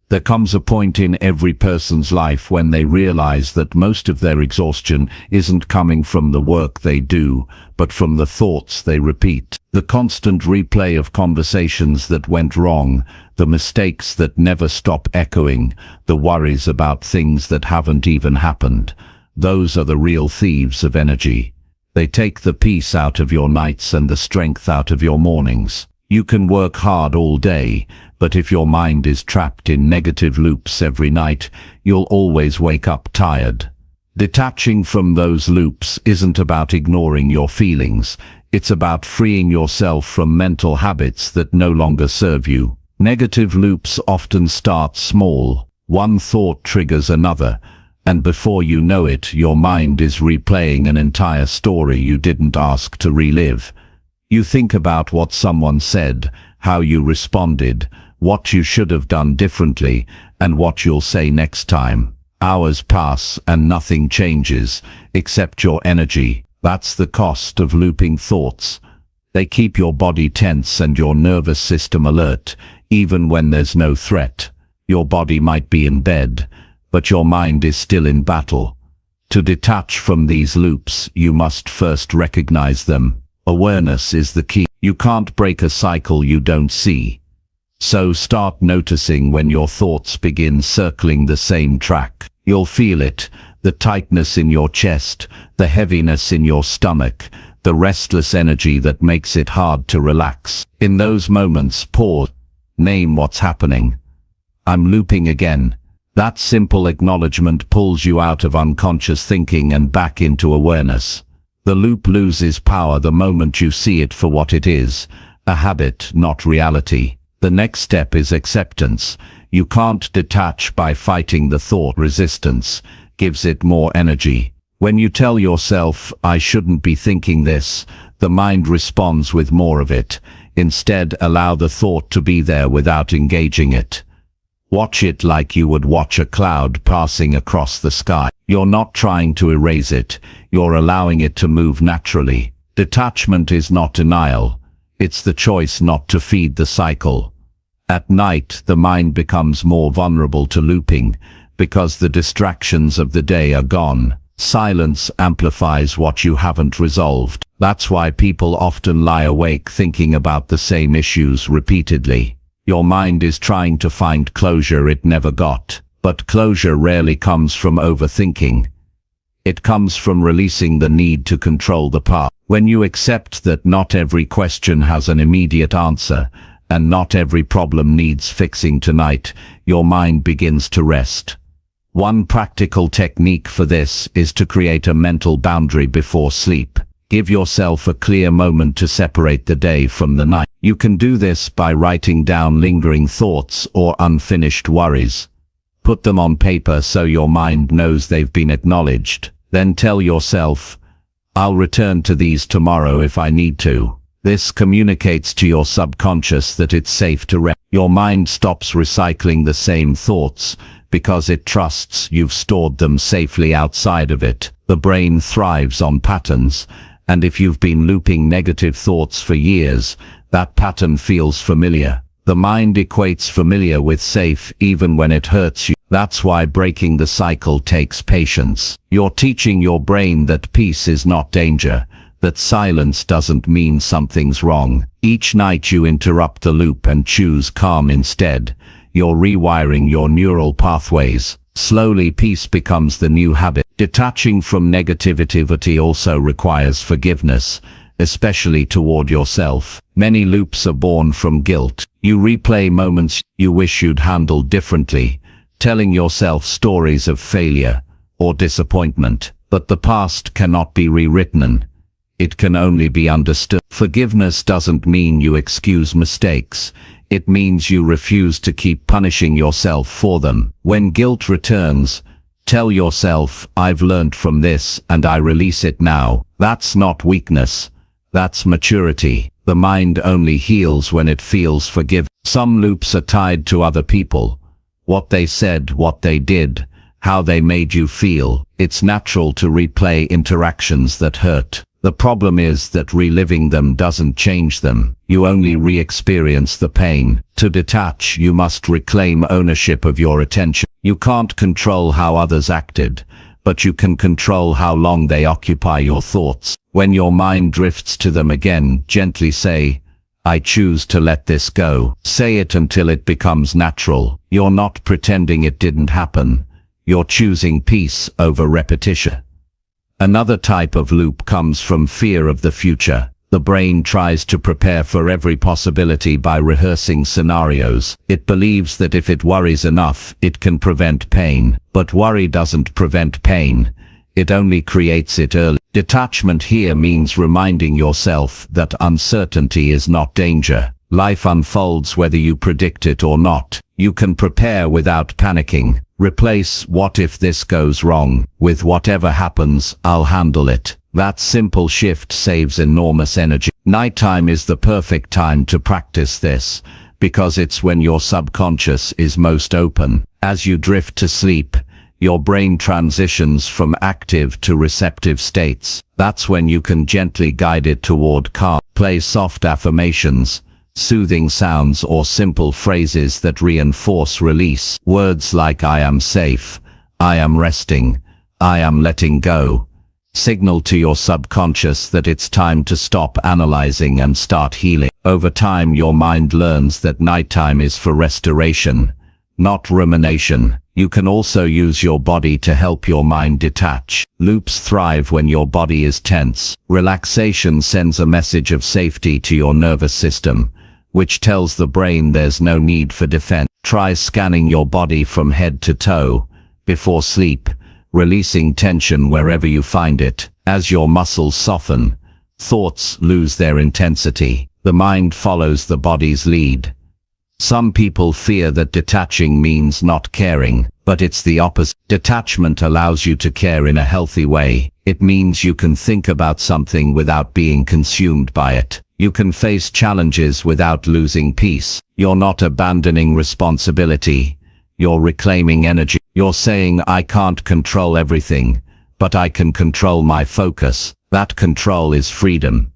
There comes a point in every person's life when they realize that most of their exhaustion isn't coming from the work they do, but from the thoughts they repeat. The constant replay of conversations that went wrong, the mistakes that never stop echoing, the worries about things that haven't even happened. Those are the real thieves of energy. They take the peace out of your nights and the strength out of your mornings. You can work hard all day, but if your mind is trapped in negative loops every night, you'll always wake up tired. Detaching from those loops isn't about ignoring your feelings. It's about freeing yourself from mental habits that no longer serve you. Negative loops often start small. One thought triggers another, and before you know it, your mind is replaying an entire story you didn't ask to relive. You think about what someone said, how you responded, what you should have done differently, and what you'll say next time. Hours pass and nothing changes, except your energy. That's the cost of looping thoughts. They keep your body tense and your nervous system alert, even when there's no threat. Your body might be in bed, but your mind is still in battle. To detach from these loops, you must first recognize them. Awareness is the key. You can't break a cycle you don't see. So start noticing when your thoughts begin circling the same track. You'll feel it, the tightness in your chest, the heaviness in your stomach, the restless energy that makes it hard to relax. In those moments, pause. Name what's happening. I'm looping again. That simple acknowledgement pulls you out of unconscious thinking and back into awareness. The loop loses power the moment you see it for what it is, a habit, not reality. The next step is acceptance. You can't detach by fighting the thought. Resistance gives it more energy. When you tell yourself, I shouldn't be thinking this, the mind responds with more of it. Instead, allow the thought to be there without engaging it. Watch it like you would watch a cloud passing across the sky. You're not trying to erase it, you're allowing it to move naturally. Detachment is not denial, it's the choice not to feed the cycle. At night, the mind becomes more vulnerable to looping, because the distractions of the day are gone. Silence amplifies what you haven't resolved. That's why people often lie awake thinking about the same issues repeatedly. Your mind is trying to find closure it never got. But closure rarely comes from overthinking. It comes from releasing the need to control the past. When you accept that not every question has an immediate answer, and not every problem needs fixing tonight, your mind begins to rest. One practical technique for this is to create a mental boundary before sleep. Give yourself a clear moment to separate the day from the night. You can do this by writing down lingering thoughts or unfinished worries. Put them on paper so your mind knows they've been acknowledged. Then tell yourself, I'll return to these tomorrow if I need to. This communicates to your subconscious that it's safe to rest. Your mind stops recycling the same thoughts because it trusts you've stored them safely outside of it. The brain thrives on patterns, and if you've been looping negative thoughts for years, that pattern feels familiar. The mind equates familiar with safe even when it hurts you. That's why breaking the cycle takes patience. You're teaching your brain that peace is not danger, that silence doesn't mean something's wrong. Each night you interrupt the loop and choose calm instead. You're rewiring your neural pathways. Slowly, peace becomes the new habit. Detaching from negativity also requires forgiveness, especially toward yourself. Many loops are born from guilt. You replay moments you wish you'd handled differently, telling yourself stories of failure or disappointment. But the past cannot be rewritten. It can only be understood. Forgiveness doesn't mean you excuse mistakes. It means you refuse to keep punishing yourself for them. When guilt returns, tell yourself, I've learned from this and I release it now. That's not weakness. That's maturity. The mind only heals when it feels forgiven. Some loops are tied to other people. What they said, what they did, how they made you feel. It's natural to replay interactions that hurt. The problem is that reliving them doesn't change them. You only re-experience the pain. To detach, you must reclaim ownership of your attention. You can't control how others acted, but you can control how long they occupy your thoughts. When your mind drifts to them again, gently say, I choose to let this go. Say it until it becomes natural. You're not pretending it didn't happen. You're choosing peace over repetition. Another type of loop comes from fear of the future. The brain tries to prepare for every possibility by rehearsing scenarios. It believes that if it worries enough, it can prevent pain. But worry doesn't prevent pain. It only creates it early. Detachment here means reminding yourself that uncertainty is not danger. Life unfolds whether you predict it or not. You can prepare without panicking. Replace "what if this goes wrong" with "whatever happens, I'll handle it." That simple shift saves enormous energy. Nighttime is the perfect time to practice this, because it's when your subconscious is most open. As you drift to sleep, your brain transitions from active to receptive states. That's when you can gently guide it toward calm. Play soft affirmations, soothing sounds, or simple phrases that reinforce release. Words like "I am safe," "I am resting," "I am letting go" signal to your subconscious that it's time to stop analyzing and start healing. Over time, your mind learns that nighttime is for restoration, not rumination. You can also use your body to help your mind detach. Loops thrive when your body is tense. Relaxation sends a message of safety to your nervous system, which tells the brain there's no need for defense. Try scanning your body from head to toe before sleep, releasing tension wherever you find it. As your muscles soften, thoughts lose their intensity. The mind follows the body's lead. Some people fear that detaching means not caring, but it's the opposite. Detachment allows you to care in a healthy way. It means you can think about something without being consumed by it. You can face challenges without losing peace. You're not abandoning responsibility. You're reclaiming energy. You're saying, I can't control everything, but I can control my focus. That control is freedom.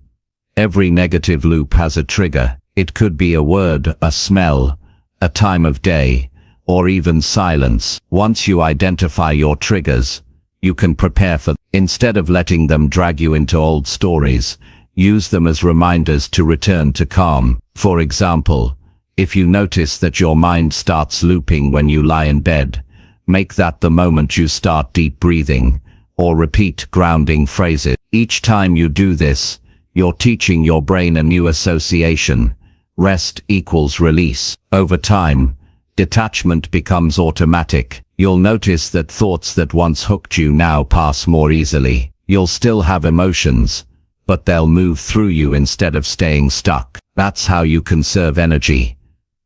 Every negative loop has a trigger. It could be a word, a smell, a time of day, or even silence. Once you identify your triggers, you can prepare for them. Instead of letting them drag you into old stories, use them as reminders to return to calm. For example, if you notice that your mind starts looping when you lie in bed, make that the moment you start deep breathing, or repeat grounding phrases. Each time you do this, you're teaching your brain a new association. Rest equals release. Over time, detachment becomes automatic. You'll notice that thoughts that once hooked you now pass more easily. You'll still have emotions, but they'll move through you instead of staying stuck. That's how you conserve energy.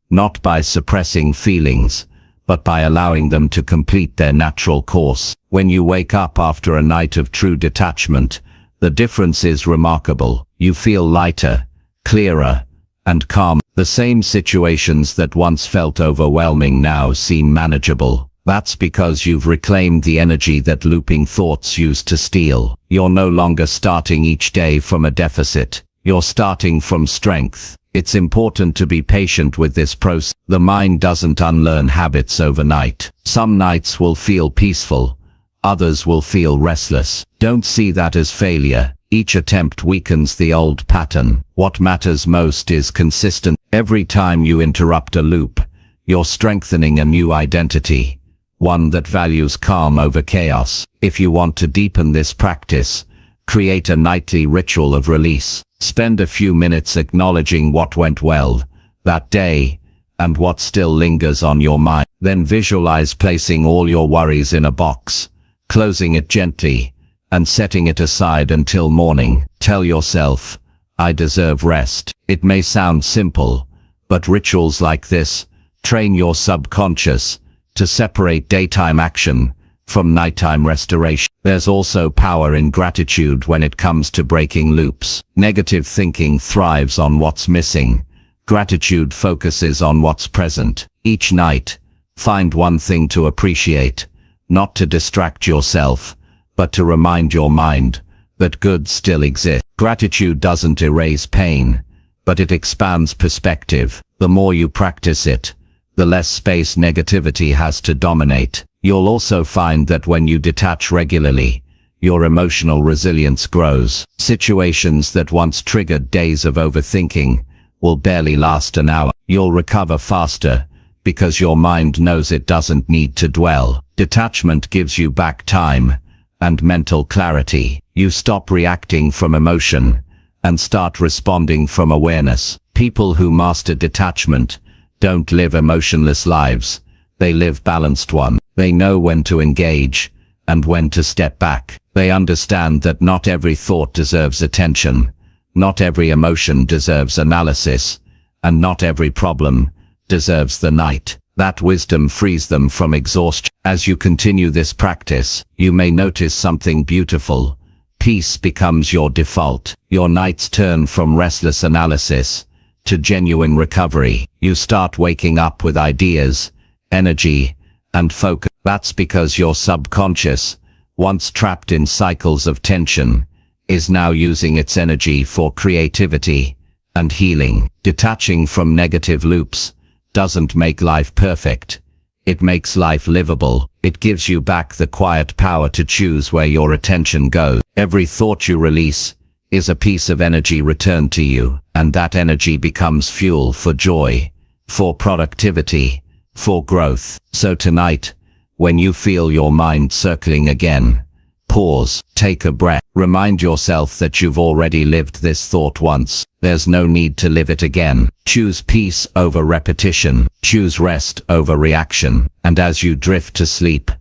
Not by suppressing feelings, but by allowing them to complete their natural course. When you wake up after a night of true detachment, the difference is remarkable. You feel lighter, clearer, and calm. The same situations that once felt overwhelming now seem manageable. That's because you've reclaimed the energy that looping thoughts used to steal. You're no longer starting each day from a deficit. You're starting from strength. It's important to be patient with this process. The mind doesn't unlearn habits overnight. Some nights will feel peaceful. Others will feel restless. Don't see that as failure. Each attempt weakens the old pattern. What matters most is consistency. Every time you interrupt a loop, you're strengthening a new identity, one that values calm over chaos. If you want to deepen this practice, create a nightly ritual of release. Spend a few minutes acknowledging what went well that day and what still lingers on your mind. Then visualize placing all your worries in a box, closing it gently, and setting it aside until morning. Tell yourself, I deserve rest. It may sound simple, but rituals like this train your subconscious to separate daytime action from nighttime restoration. There's also power in gratitude when it comes to breaking loops. Negative thinking thrives on what's missing. Gratitude focuses on what's present. Each night, find one thing to appreciate, not to distract yourself, but to remind your mind that good still exists. Gratitude doesn't erase pain, but it expands perspective. The more you practice it, the less space negativity has to dominate. You'll also find that when you detach regularly, your emotional resilience grows. Situations that once triggered days of overthinking will barely last an hour. You'll recover faster because your mind knows it doesn't need to dwell. Detachment gives you back time and mental clarity. You stop reacting from emotion and start responding from awareness. People who master detachment don't live emotionless lives. They live balanced ones. They know when to engage and when to step back. They understand that not every thought deserves attention, not every emotion deserves analysis, and not every problem deserves the night. That wisdom frees them from exhaustion. As you continue this practice, you may notice something beautiful. Peace becomes your default. Your nights turn from restless analysis to genuine recovery. You start waking up with ideas, energy, and focus. That's because your subconscious, once trapped in cycles of tension, is now using its energy for creativity and healing. Detaching from negative loops doesn't make life perfect. It makes life livable. It gives you back the quiet power to choose where your attention goes. Every thought you release is a piece of energy returned to you, and that energy becomes fuel for joy, for productivity, for growth. So tonight, when you feel your mind circling again, pause, take a breath, remind yourself that you've already lived this thought once. There's no need to live it again. Choose peace over repetition. Choose rest over reaction. And as you drift to sleep,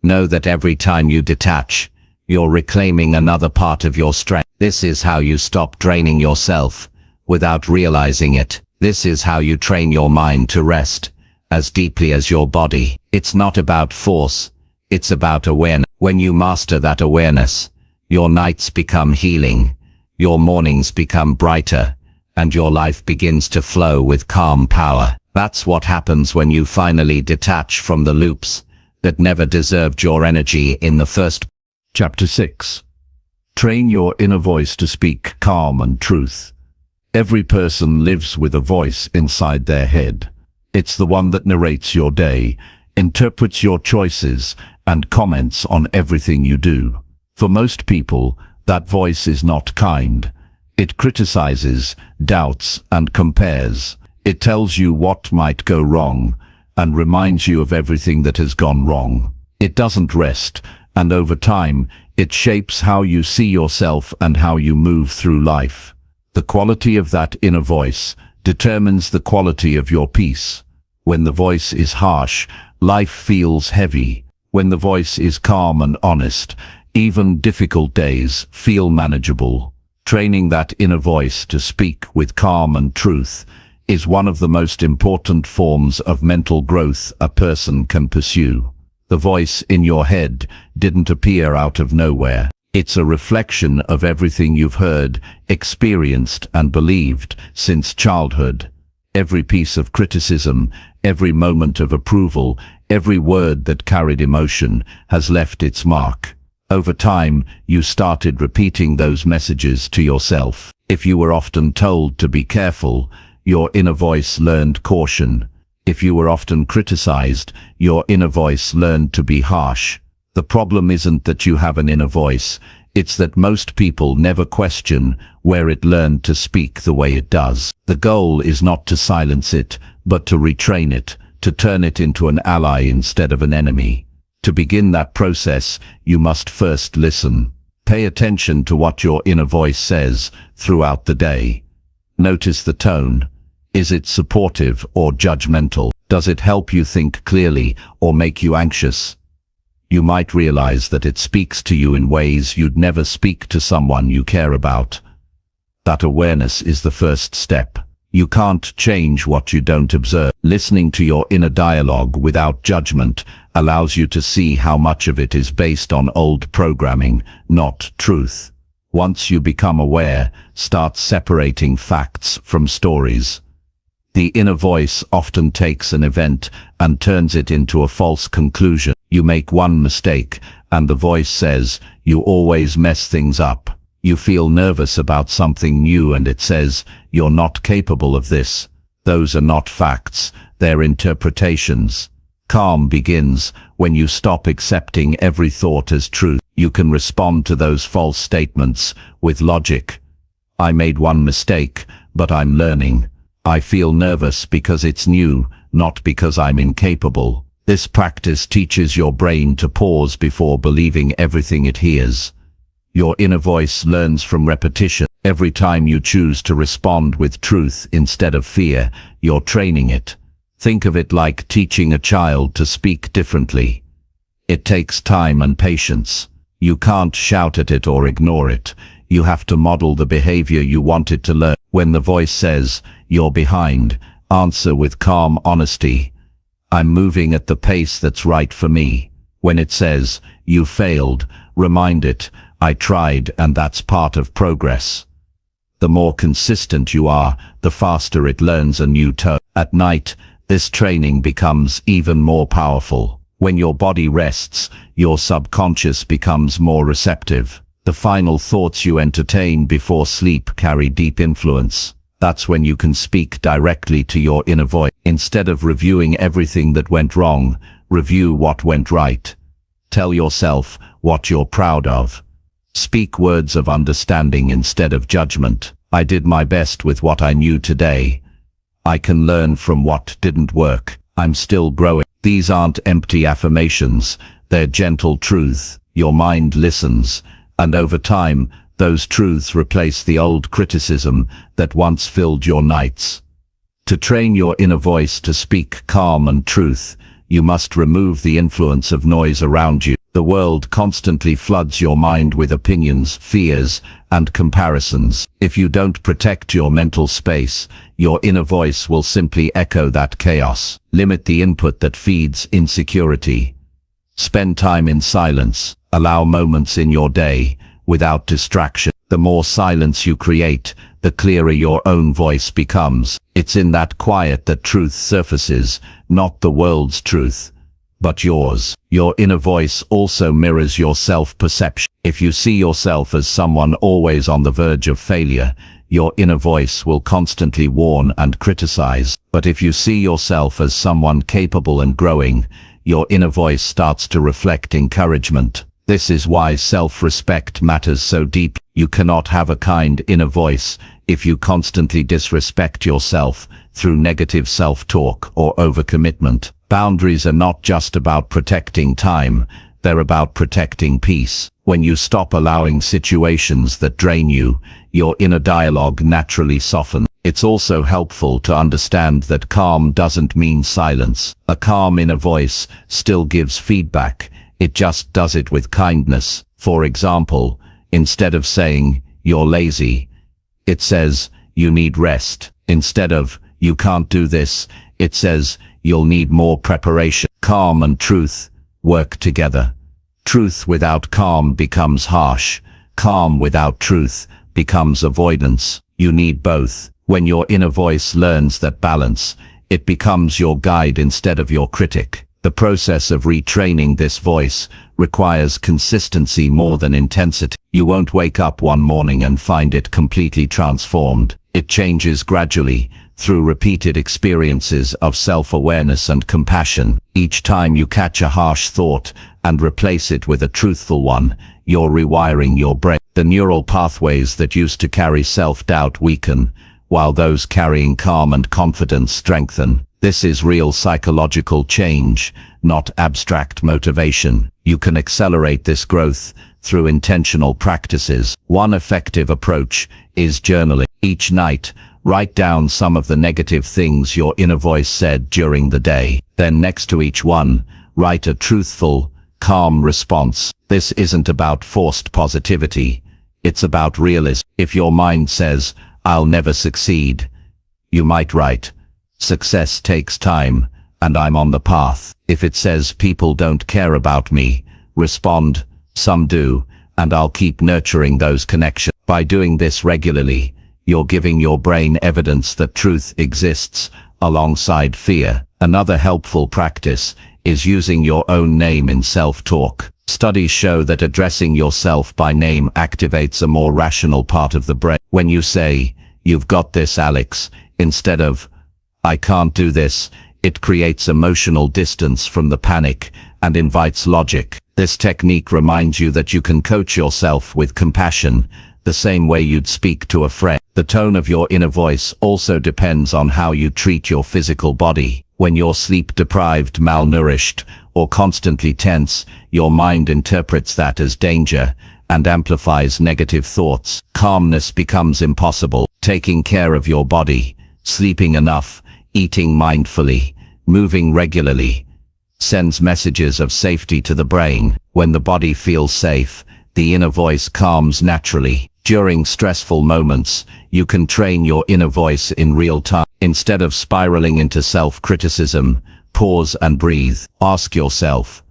know that every time you detach, you're reclaiming another part of your strength. This is how you stop draining yourself without realizing it. This is how you train your mind to rest as deeply as your body. It's not about force, it's about awareness. When you master that awareness, your nights become healing, your mornings become brighter, and your life begins to flow with calm power. That's what happens when you finally detach from the loops that never deserved your energy in the first. Chapter 6. Train your inner voice to speak calm and truth. Every person lives with a voice inside their head. It's the one that narrates your day, interprets your choices, and comments on everything you do. For most people, that voice is not kind. It criticizes, doubts, and compares. It tells you what might go wrong, and reminds you of everything that has gone wrong. It doesn't rest, and over time, it shapes how you see yourself and how you move through life. The quality of that inner voice determines the quality of your peace. When the voice is harsh, life feels heavy. When the voice is calm and honest, even difficult days feel manageable. Training that inner voice to speak with calm and truth is one of the most important forms of mental growth a person can pursue. The voice in your head didn't appear out of nowhere. It's a reflection of everything you've heard, experienced, and believed since childhood. Every piece of criticism, every moment of approval, every word that carried emotion has left its mark. Over time, you started repeating those messages to yourself. If you were often told to be careful, your inner voice learned caution. If you were often criticized, your inner voice learned to be harsh. The problem isn't that you have an inner voice, it's that most people never question where it learned to speak the way it does. The goal is not to silence it, but to retrain it, to turn it into an ally instead of an enemy. To begin that process, you must first listen. Pay attention to what your inner voice says throughout the day. Notice the tone. Is it supportive or judgmental? Does it help you think clearly or make you anxious? You might realize that it speaks to you in ways you'd never speak to someone you care about. That awareness is the first step. You can't change what you don't observe. Listening to your inner dialogue without judgment allows you to see how much of it is based on old programming, not truth. Once you become aware, start separating facts from stories. The inner voice often takes an event and turns it into a false conclusion. You make one mistake, and the voice says, "You always mess things up." You feel nervous about something new and it says, "You're not capable of this." Those are not facts, they're interpretations. Calm begins when you stop accepting every thought as truth. You can respond to those false statements with logic. I made one mistake, but I'm learning. I feel nervous because it's new, not because I'm incapable. This practice teaches your brain to pause before believing everything it hears. Your inner voice learns from repetition. Every time you choose to respond with truth instead of fear, you're training it. Think of it like teaching a child to speak differently. It takes time and patience. You can't shout at it or ignore it. You have to model the behavior you want it to learn. When the voice says, "You're behind," answer with calm honesty, "I'm moving at the pace that's right for me." When it says, "You failed," remind it, "I tried and that's part of progress." The more consistent you are, the faster it learns a new tone. At night, this training becomes even more powerful. When your body rests, your subconscious becomes more receptive. The final thoughts you entertain before sleep carry deep influence. That's when you can speak directly to your inner voice. Instead of reviewing everything that went wrong, review what went right. Tell yourself what you're proud of. Speak words of understanding instead of judgment. I did my best with what I knew today. I can learn from what didn't work. I'm still growing. These aren't empty affirmations. They're gentle truth. Your mind listens, and over time, those truths replace the old criticism that once filled your nights. To train your inner voice to speak calm and truth, you must remove the influence of noise around you. The world constantly floods your mind with opinions, fears, and comparisons. If you don't protect your mental space, your inner voice will simply echo that chaos. Limit the input that feeds insecurity. Spend time in silence. Allow moments in your day without distraction. The more silence you create, the clearer your own voice becomes. It's in that quiet that truth surfaces, not the world's truth, but yours. Your inner voice also mirrors your self-perception. If you see yourself as someone always on the verge of failure, your inner voice will constantly warn and criticize. But if you see yourself as someone capable and growing, your inner voice starts to reflect encouragement. This is why self-respect matters so deep. You cannot have a kind inner voice if you constantly disrespect yourself through negative self-talk or overcommitment. Boundaries are not just about protecting time, they're about protecting peace. When you stop allowing situations that drain you, your inner dialogue naturally softens. It's also helpful to understand that calm doesn't mean silence. A calm inner voice still gives feedback. It just does it with kindness. For example, instead of saying, "You're lazy," it says, "You need rest." Instead of, "You can't do this," it says, "You'll need more preparation." Calm and truth work together. Truth without calm becomes harsh. Calm without truth becomes avoidance. You need both. When your inner voice learns that balance, it becomes your guide instead of your critic. The process of retraining this voice requires consistency more than intensity. You won't wake up one morning and find it completely transformed. It changes gradually through repeated experiences of self-awareness and compassion. Each time you catch a harsh thought and replace it with a truthful one, you're rewiring your brain. The neural pathways that used to carry self-doubt weaken, while those carrying calm and confidence strengthen. This is real psychological change, not abstract motivation. You can accelerate this growth through intentional practices. One effective approach is journaling. Each night, write down some of the negative things your inner voice said during the day. Then next to each one, write a truthful, calm response. This isn't about forced positivity. It's about realism. If your mind says, "I'll never succeed," you might write, "Success takes time. and I'm on the path. If it says people don't care about me, respond, some do, and I'll keep nurturing those connections. By doing this regularly, you're giving your brain evidence that truth exists alongside fear. Another helpful practice is using your own name in self-talk. Studies show that addressing yourself by name activates a more rational part of the brain. When you say, "You've got this, Alex," instead of, "I can't do this," it creates emotional distance from the panic and invites logic. This technique reminds you that you can coach yourself with compassion, the same way you'd speak to a friend. The tone of your inner voice also depends on how you treat your physical body. When you're sleep-deprived, malnourished, or constantly tense, your mind interprets that as danger and amplifies negative thoughts. Calmness becomes impossible. Taking care of your body, sleeping enough, eating mindfully, moving regularly, sends messages of safety to the brain. When the body feels safe, the inner voice calms naturally. During stressful moments, you can train your inner voice in real time. Instead of spiraling into self-criticism, pause and breathe. Ask yourself,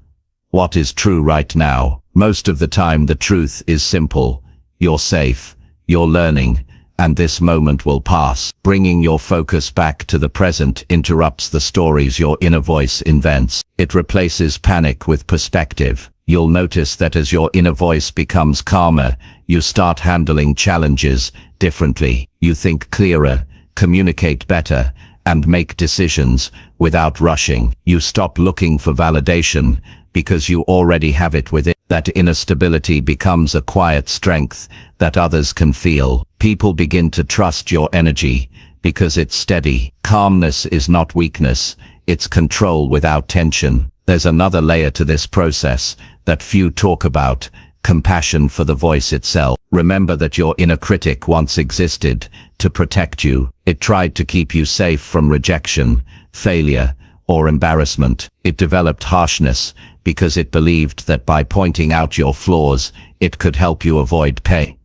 what is true right now? Most of the time the truth is simple. You're safe, you're learning, and this moment will pass. Bringing your focus back to the present interrupts the stories your inner voice invents. It replaces panic with perspective. You'll notice that as your inner voice becomes calmer, you start handling challenges differently. You think clearer, communicate better, and make decisions without rushing. You stop looking for validation because you already have it within. That inner stability becomes a quiet strength that others can feel. People begin to trust your energy because it's steady. Calmness is not weakness, it's control without tension. There's another layer to this process that few talk about: compassion for the voice itself. Remember that your inner critic once existed to protect you. It tried to keep you safe from rejection, failure, or embarrassment. It developed harshness because it believed that by pointing out your flaws, it could help you avoid pain.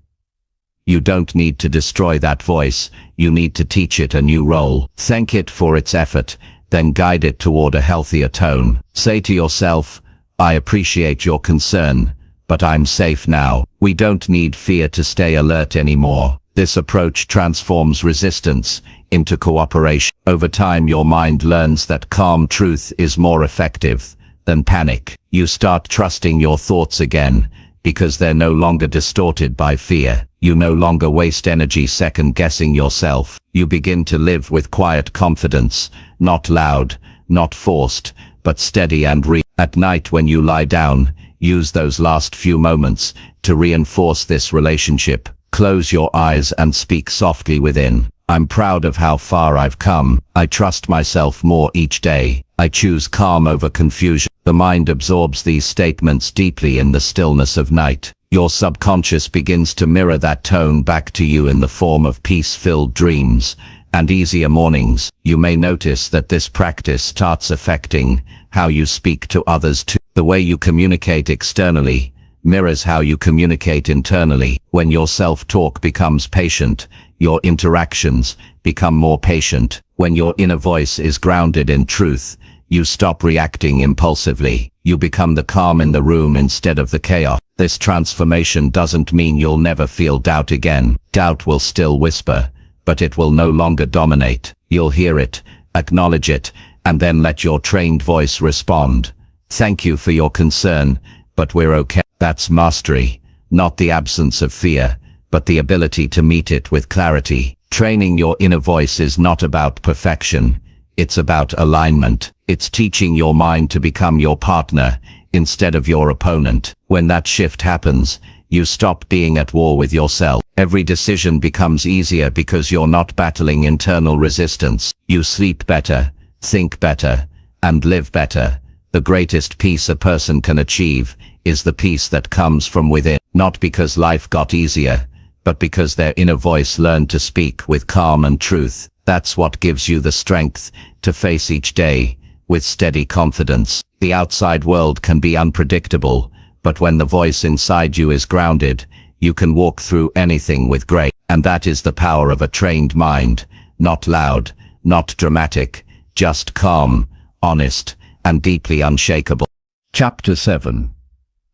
You don't need to destroy that voice, you need to teach it a new role. Thank it for its effort, then guide it toward a healthier tone. Say to yourself, "I appreciate your concern, but I'm safe now." We don't need fear to stay alert anymore. This approach transforms resistance into cooperation. Over time, your mind learns that calm truth is more effective than panic. You start trusting your thoughts again because they're no longer distorted by fear. You no longer waste energy second-guessing yourself. You begin to live with quiet confidence, not loud, not forced, but steady and real. At night when you lie down, use those last few moments to reinforce this relationship. Close your eyes and speak softly within. "I'm proud of how far I've come. I trust myself more each day. I choose calm over confusion." The mind absorbs these statements deeply in the stillness of night. Your subconscious begins to mirror that tone back to you in the form of peace-filled dreams and easier mornings. You may notice that this practice starts affecting how you speak to others too. The way you communicate externally mirrors how you communicate internally. When your self-talk becomes patient, your interactions become more patient. When your inner voice is grounded in truth, you stop reacting impulsively. You become the calm in the room instead of the chaos. This transformation doesn't mean you'll never feel doubt again. Doubt will still whisper, but it will no longer dominate. You'll hear it, acknowledge it, and then let your trained voice respond. "Thank you for your concern, but we're okay." That's mastery, not the absence of fear, but the ability to meet it with clarity. Training your inner voice is not about perfection. It's about alignment. It's teaching your mind to become your partner instead of your opponent. When that shift happens, you stop being at war with yourself. Every decision becomes easier because you're not battling internal resistance. You sleep better, think better, and live better. The greatest peace a person can achieve is the peace that comes from within, not because life got easier, but because their inner voice learned to speak with calm and truth. That's what gives you the strength to face each day with steady confidence. The outside world can be unpredictable, but when the voice inside you is grounded, you can walk through anything with grace. And that is the power of a trained mind. Not loud, not dramatic, just calm, honest, and deeply unshakable. Chapter 7.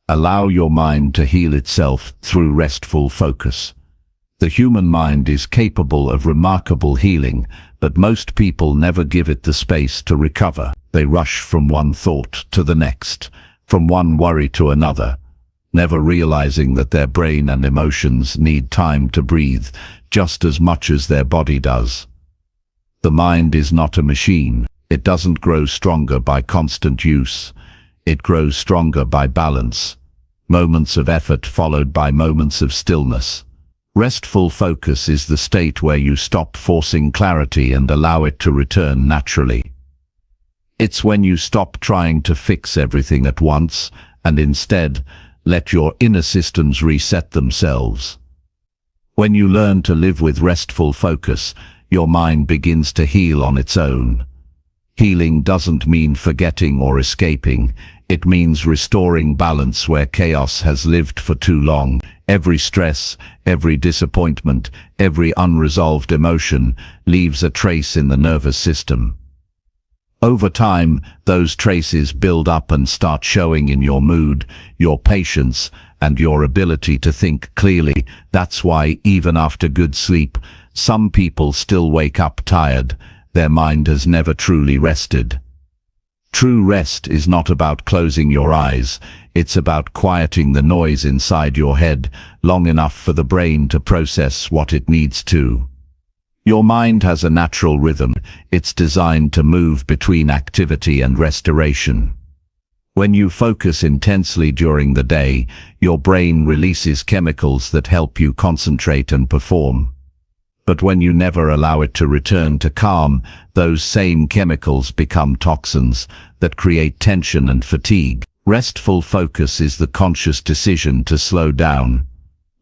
Allow your mind to heal itself through restful focus. The human mind is capable of remarkable healing, but most people never give it the space to recover. They rush from one thought to the next, from one worry to another, never realizing that their brain and emotions need time to breathe just as much as their body does. The mind is not a machine. It doesn't grow stronger by constant use. It grows stronger by balance. Moments of effort followed by moments of stillness. Restful focus is the state where you stop forcing clarity and allow it to return naturally. It's when you stop trying to fix everything at once and instead let your inner systems reset themselves. When you learn to live with restful focus, your mind begins to heal on its own. Healing doesn't mean forgetting or escaping. It means restoring balance where chaos has lived for too long. Every stress, every disappointment, every unresolved emotion leaves a trace in the nervous system. Over time, those traces build up and start showing in your mood, your patience, and your ability to think clearly. That's why, even after good sleep, some people still wake up tired. Their mind has never truly rested. True rest is not about closing your eyes. It's about quieting the noise inside your head long enough for the brain to process what it needs to. Your mind has a natural rhythm. It's designed to move between activity and restoration. When you focus intensely during the day, your brain releases chemicals that help you concentrate and perform. But when you never allow it to return to calm, those same chemicals become toxins that create tension and fatigue. Restful focus is the conscious decision to slow down,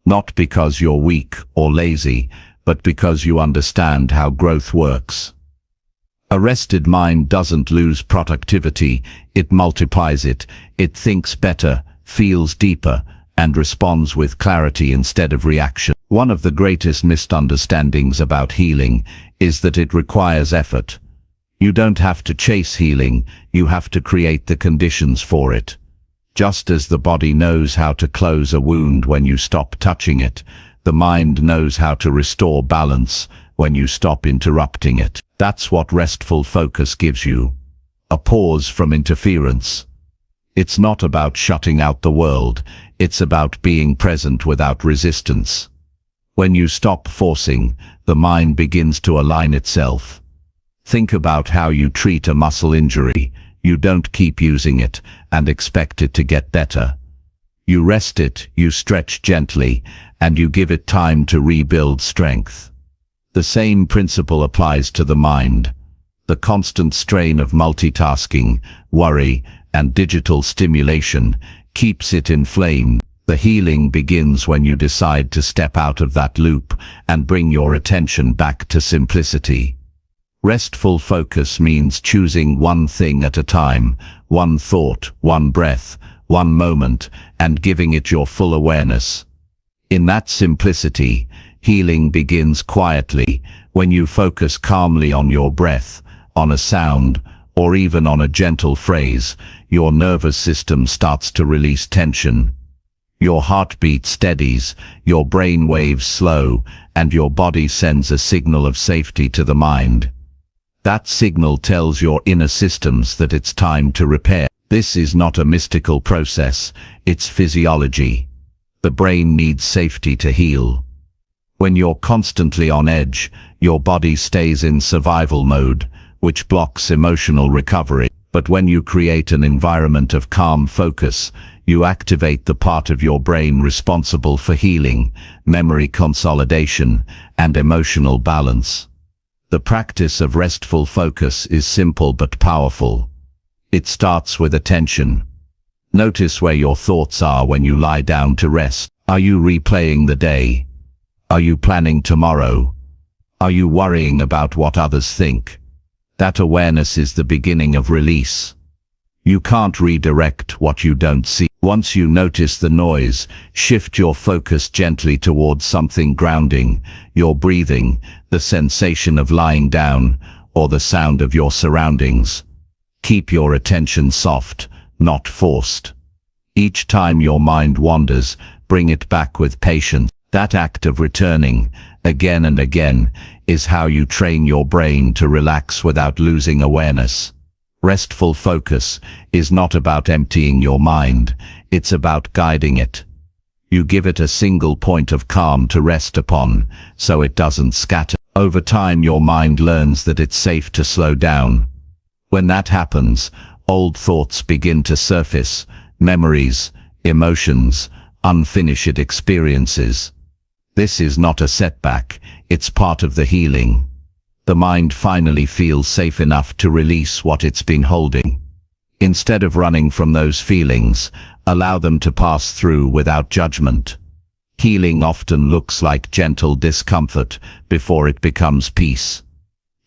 not because you're weak or lazy, but because you understand how growth works. A rested mind doesn't lose productivity, it multiplies it. It thinks better, feels deeper, and responds with clarity instead of reaction. One of the greatest misunderstandings about healing is that it requires effort. You don't have to chase healing, you have to create the conditions for it. Just as the body knows how to close a wound when you stop touching it, the mind knows how to restore balance when you stop interrupting it. That's what restful focus gives you. A pause from interference. It's not about shutting out the world, it's about being present without resistance. When you stop forcing, the mind begins to align itself. Think about how you treat a muscle injury. You don't keep using it and expect it to get better. You rest it, you stretch gently, and you give it time to rebuild strength. The same principle applies to the mind. The constant strain of multitasking, worry, and digital stimulation keeps it inflamed. The healing begins when you decide to step out of that loop and bring your attention back to simplicity. Restful focus means choosing one thing at a time, one thought, one breath, one moment, and giving it your full awareness. In that simplicity, healing begins quietly. When you focus calmly on your breath, on a sound, or even on a gentle phrase, your nervous system starts to release tension. Your heartbeat steadies, your brain waves slow, and your body sends a signal of safety to the mind. That signal tells your inner systems that it's time to repair. This is not a mystical process, it's physiology. The brain needs safety to heal. When you're constantly on edge, your body stays in survival mode, which blocks emotional recovery. But when you create an environment of calm focus, you activate the part of your brain responsible for healing, memory consolidation, and emotional balance. The practice of restful focus is simple but powerful. It starts with attention. Notice where your thoughts are when you lie down to rest. Are you replaying the day? Are you planning tomorrow? Are you worrying about what others think? That awareness is the beginning of release. You can't redirect what you don't see. Once you notice the noise, shift your focus gently towards something grounding, your breathing, the sensation of lying down, or the sound of your surroundings. Keep your attention soft, not forced. Each time your mind wanders, bring it back with patience. That act of returning, again and again, is how you train your brain to relax without losing awareness. Restful focus is not about emptying your mind, it's about guiding it. You give it a single point of calm to rest upon, so it doesn't scatter. Over time your mind learns that it's safe to slow down. When that happens, old thoughts begin to surface, memories, emotions, unfinished experiences. This is not a setback, it's part of the healing. The mind finally feels safe enough to release what it's been holding. Instead of running from those feelings, allow them to pass through without judgment. Healing often looks like gentle discomfort before it becomes peace.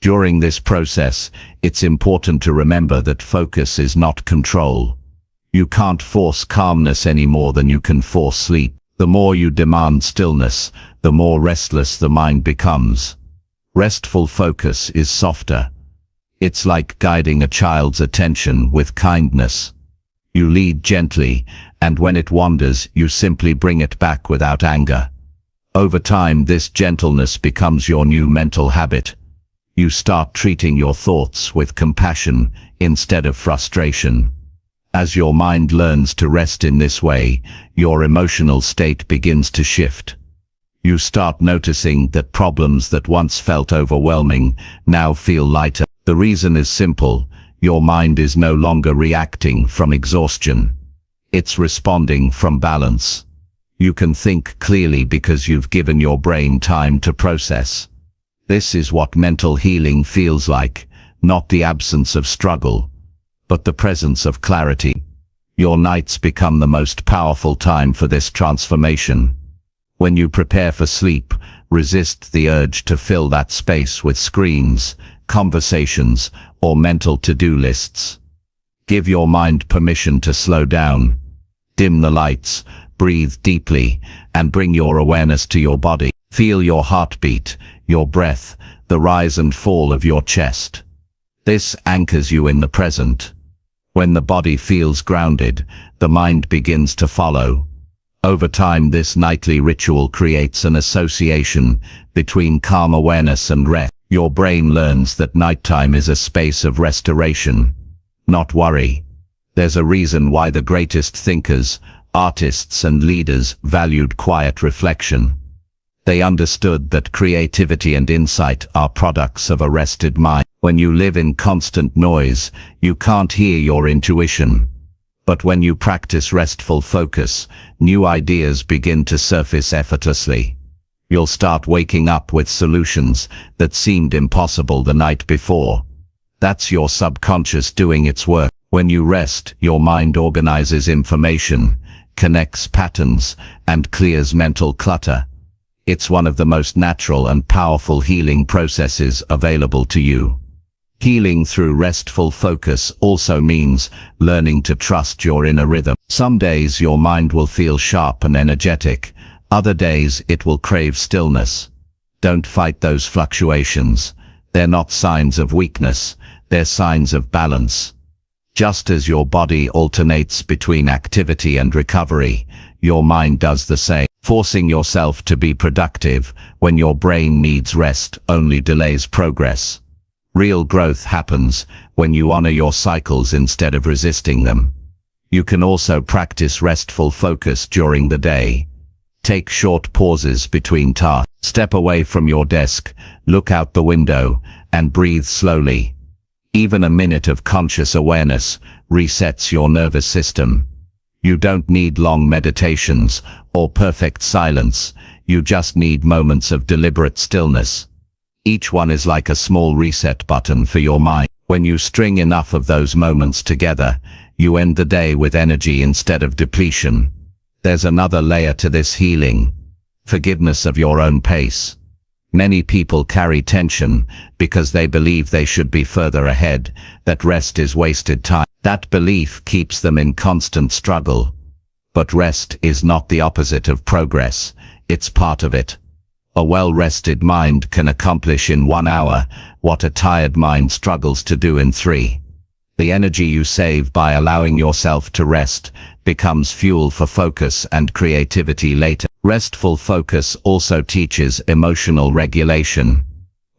During this process, it's important to remember that focus is not control. You can't force calmness any more than you can force sleep. The more you demand stillness, the more restless the mind becomes. Restful focus is softer. It's like guiding a child's attention with kindness. You lead gently, and when it wanders, you simply bring it back without anger. Over time, this gentleness becomes your new mental habit. You start treating your thoughts with compassion instead of frustration. As your mind learns to rest in this way, your emotional state begins to shift. You start noticing that problems that once felt overwhelming now feel lighter. The reason is simple: your mind is no longer reacting from exhaustion. It's responding from balance. You can think clearly because you've given your brain time to process. This is what mental healing feels like, not the absence of struggle, but the presence of clarity. Your nights become the most powerful time for this transformation. When you prepare for sleep, resist the urge to fill that space with screens, conversations, or mental to-do lists. Give your mind permission to slow down. Dim the lights, breathe deeply, and bring your awareness to your body. Feel your heartbeat, your breath, the rise and fall of your chest. This anchors you in the present. When the body feels grounded, the mind begins to follow. Over time, this nightly ritual creates an association between calm awareness and rest. Your brain learns that nighttime is a space of restoration, not worry. There's a reason why the greatest thinkers, artists, and leaders valued quiet reflection. They understood that creativity and insight are products of a rested mind. When you live in constant noise, you can't hear your intuition. But when you practice restful focus, new ideas begin to surface effortlessly. You'll start waking up with solutions that seemed impossible the night before. That's your subconscious doing its work. When you rest, your mind organizes information, connects patterns, and clears mental clutter. It's one of the most natural and powerful healing processes available to you. Healing through restful focus also means learning to trust your inner rhythm. Some days your mind will feel sharp and energetic. Other days it will crave stillness. Don't fight those fluctuations. They're not signs of weakness, they're signs of balance. Just as your body alternates between activity and recovery, your mind does the same. Forcing yourself to be productive when your brain needs rest only delays progress. Real growth happens when you honor your cycles instead of resisting them. You can also practice restful focus during the day. Take short pauses between tasks. Step away from your desk, look out the window, and breathe slowly. Even a minute of conscious awareness resets your nervous system. You don't need long meditations or perfect silence. You just need moments of deliberate stillness. Each one is like a small reset button for your mind. When you string enough of those moments together, you end the day with energy instead of depletion. There's another layer to this healing: forgiveness of your own pace. Many people carry tension because they believe they should be further ahead, that rest is wasted time. That belief keeps them in constant struggle. But rest is not the opposite of progress, it's part of it. A well-rested mind can accomplish in 1 hour what a tired mind struggles to do in 3. The energy you save by allowing yourself to rest becomes fuel for focus and creativity later. Restful focus also teaches emotional regulation.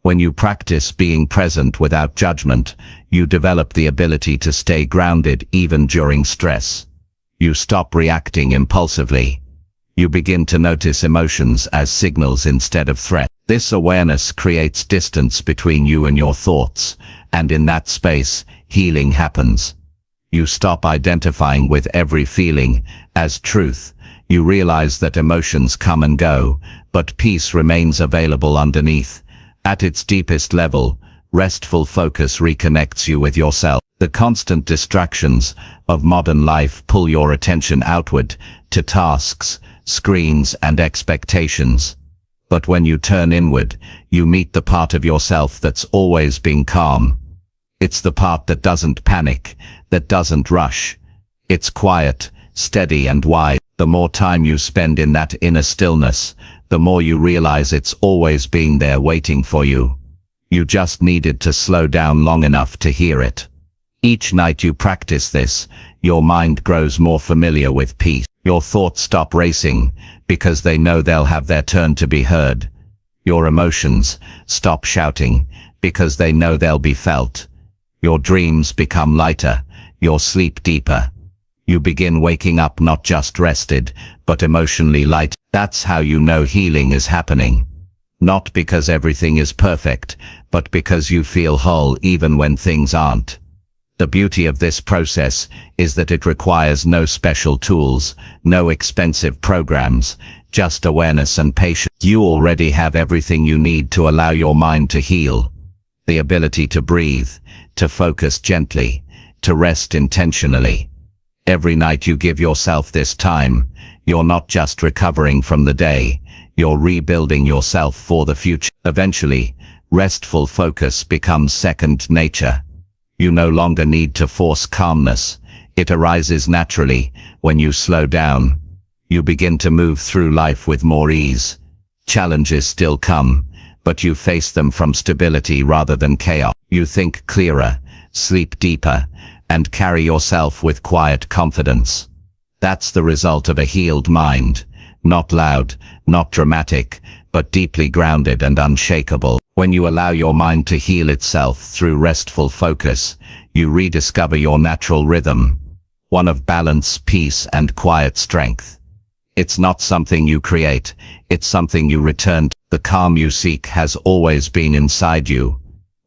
When you practice being present without judgment, you develop the ability to stay grounded even during stress. You stop reacting impulsively. You begin to notice emotions as signals instead of threats. This awareness creates distance between you and your thoughts, and in that space, healing happens. You stop identifying with every feeling as truth. You realize that emotions come and go, but peace remains available underneath. At its deepest level, restful focus reconnects you with yourself. The constant distractions of modern life pull your attention outward to tasks, screens, and expectations. But when you turn inward, you meet the part of yourself that's always been calm. It's the part that doesn't panic, that doesn't rush. It's quiet, steady, and wise. The more time you spend in that inner stillness, the more you realize it's always been there waiting for you. You just needed to slow down long enough to hear it. Each night you practice this, your mind grows more familiar with peace. Your thoughts stop racing because they know they'll have their turn to be heard. Your emotions stop shouting because they know they'll be felt. Your dreams become lighter, your sleep deeper. You begin waking up not just rested, but emotionally light. That's how you know healing is happening. Not because everything is perfect, but because you feel whole even when things aren't. The beauty of this process is that it requires no special tools, no expensive programs, just awareness and patience. You already have everything you need to allow your mind to heal. The ability to breathe, to focus gently, to rest intentionally. Every night you give yourself this time, you're not just recovering from the day, you're rebuilding yourself for the future. Eventually, restful focus becomes second nature. You no longer need to force calmness. It arises naturally when you slow down. You begin to move through life with more ease. Challenges still come, but you face them from stability rather than chaos. You think clearer, sleep deeper, and carry yourself with quiet confidence. That's the result of a healed mind. Not loud, not dramatic, but deeply grounded and unshakable. When you allow your mind to heal itself through restful focus, you rediscover your natural rhythm, one of balance, peace, and quiet strength. It's not something you create, it's something you return to. The calm you seek has always been inside you,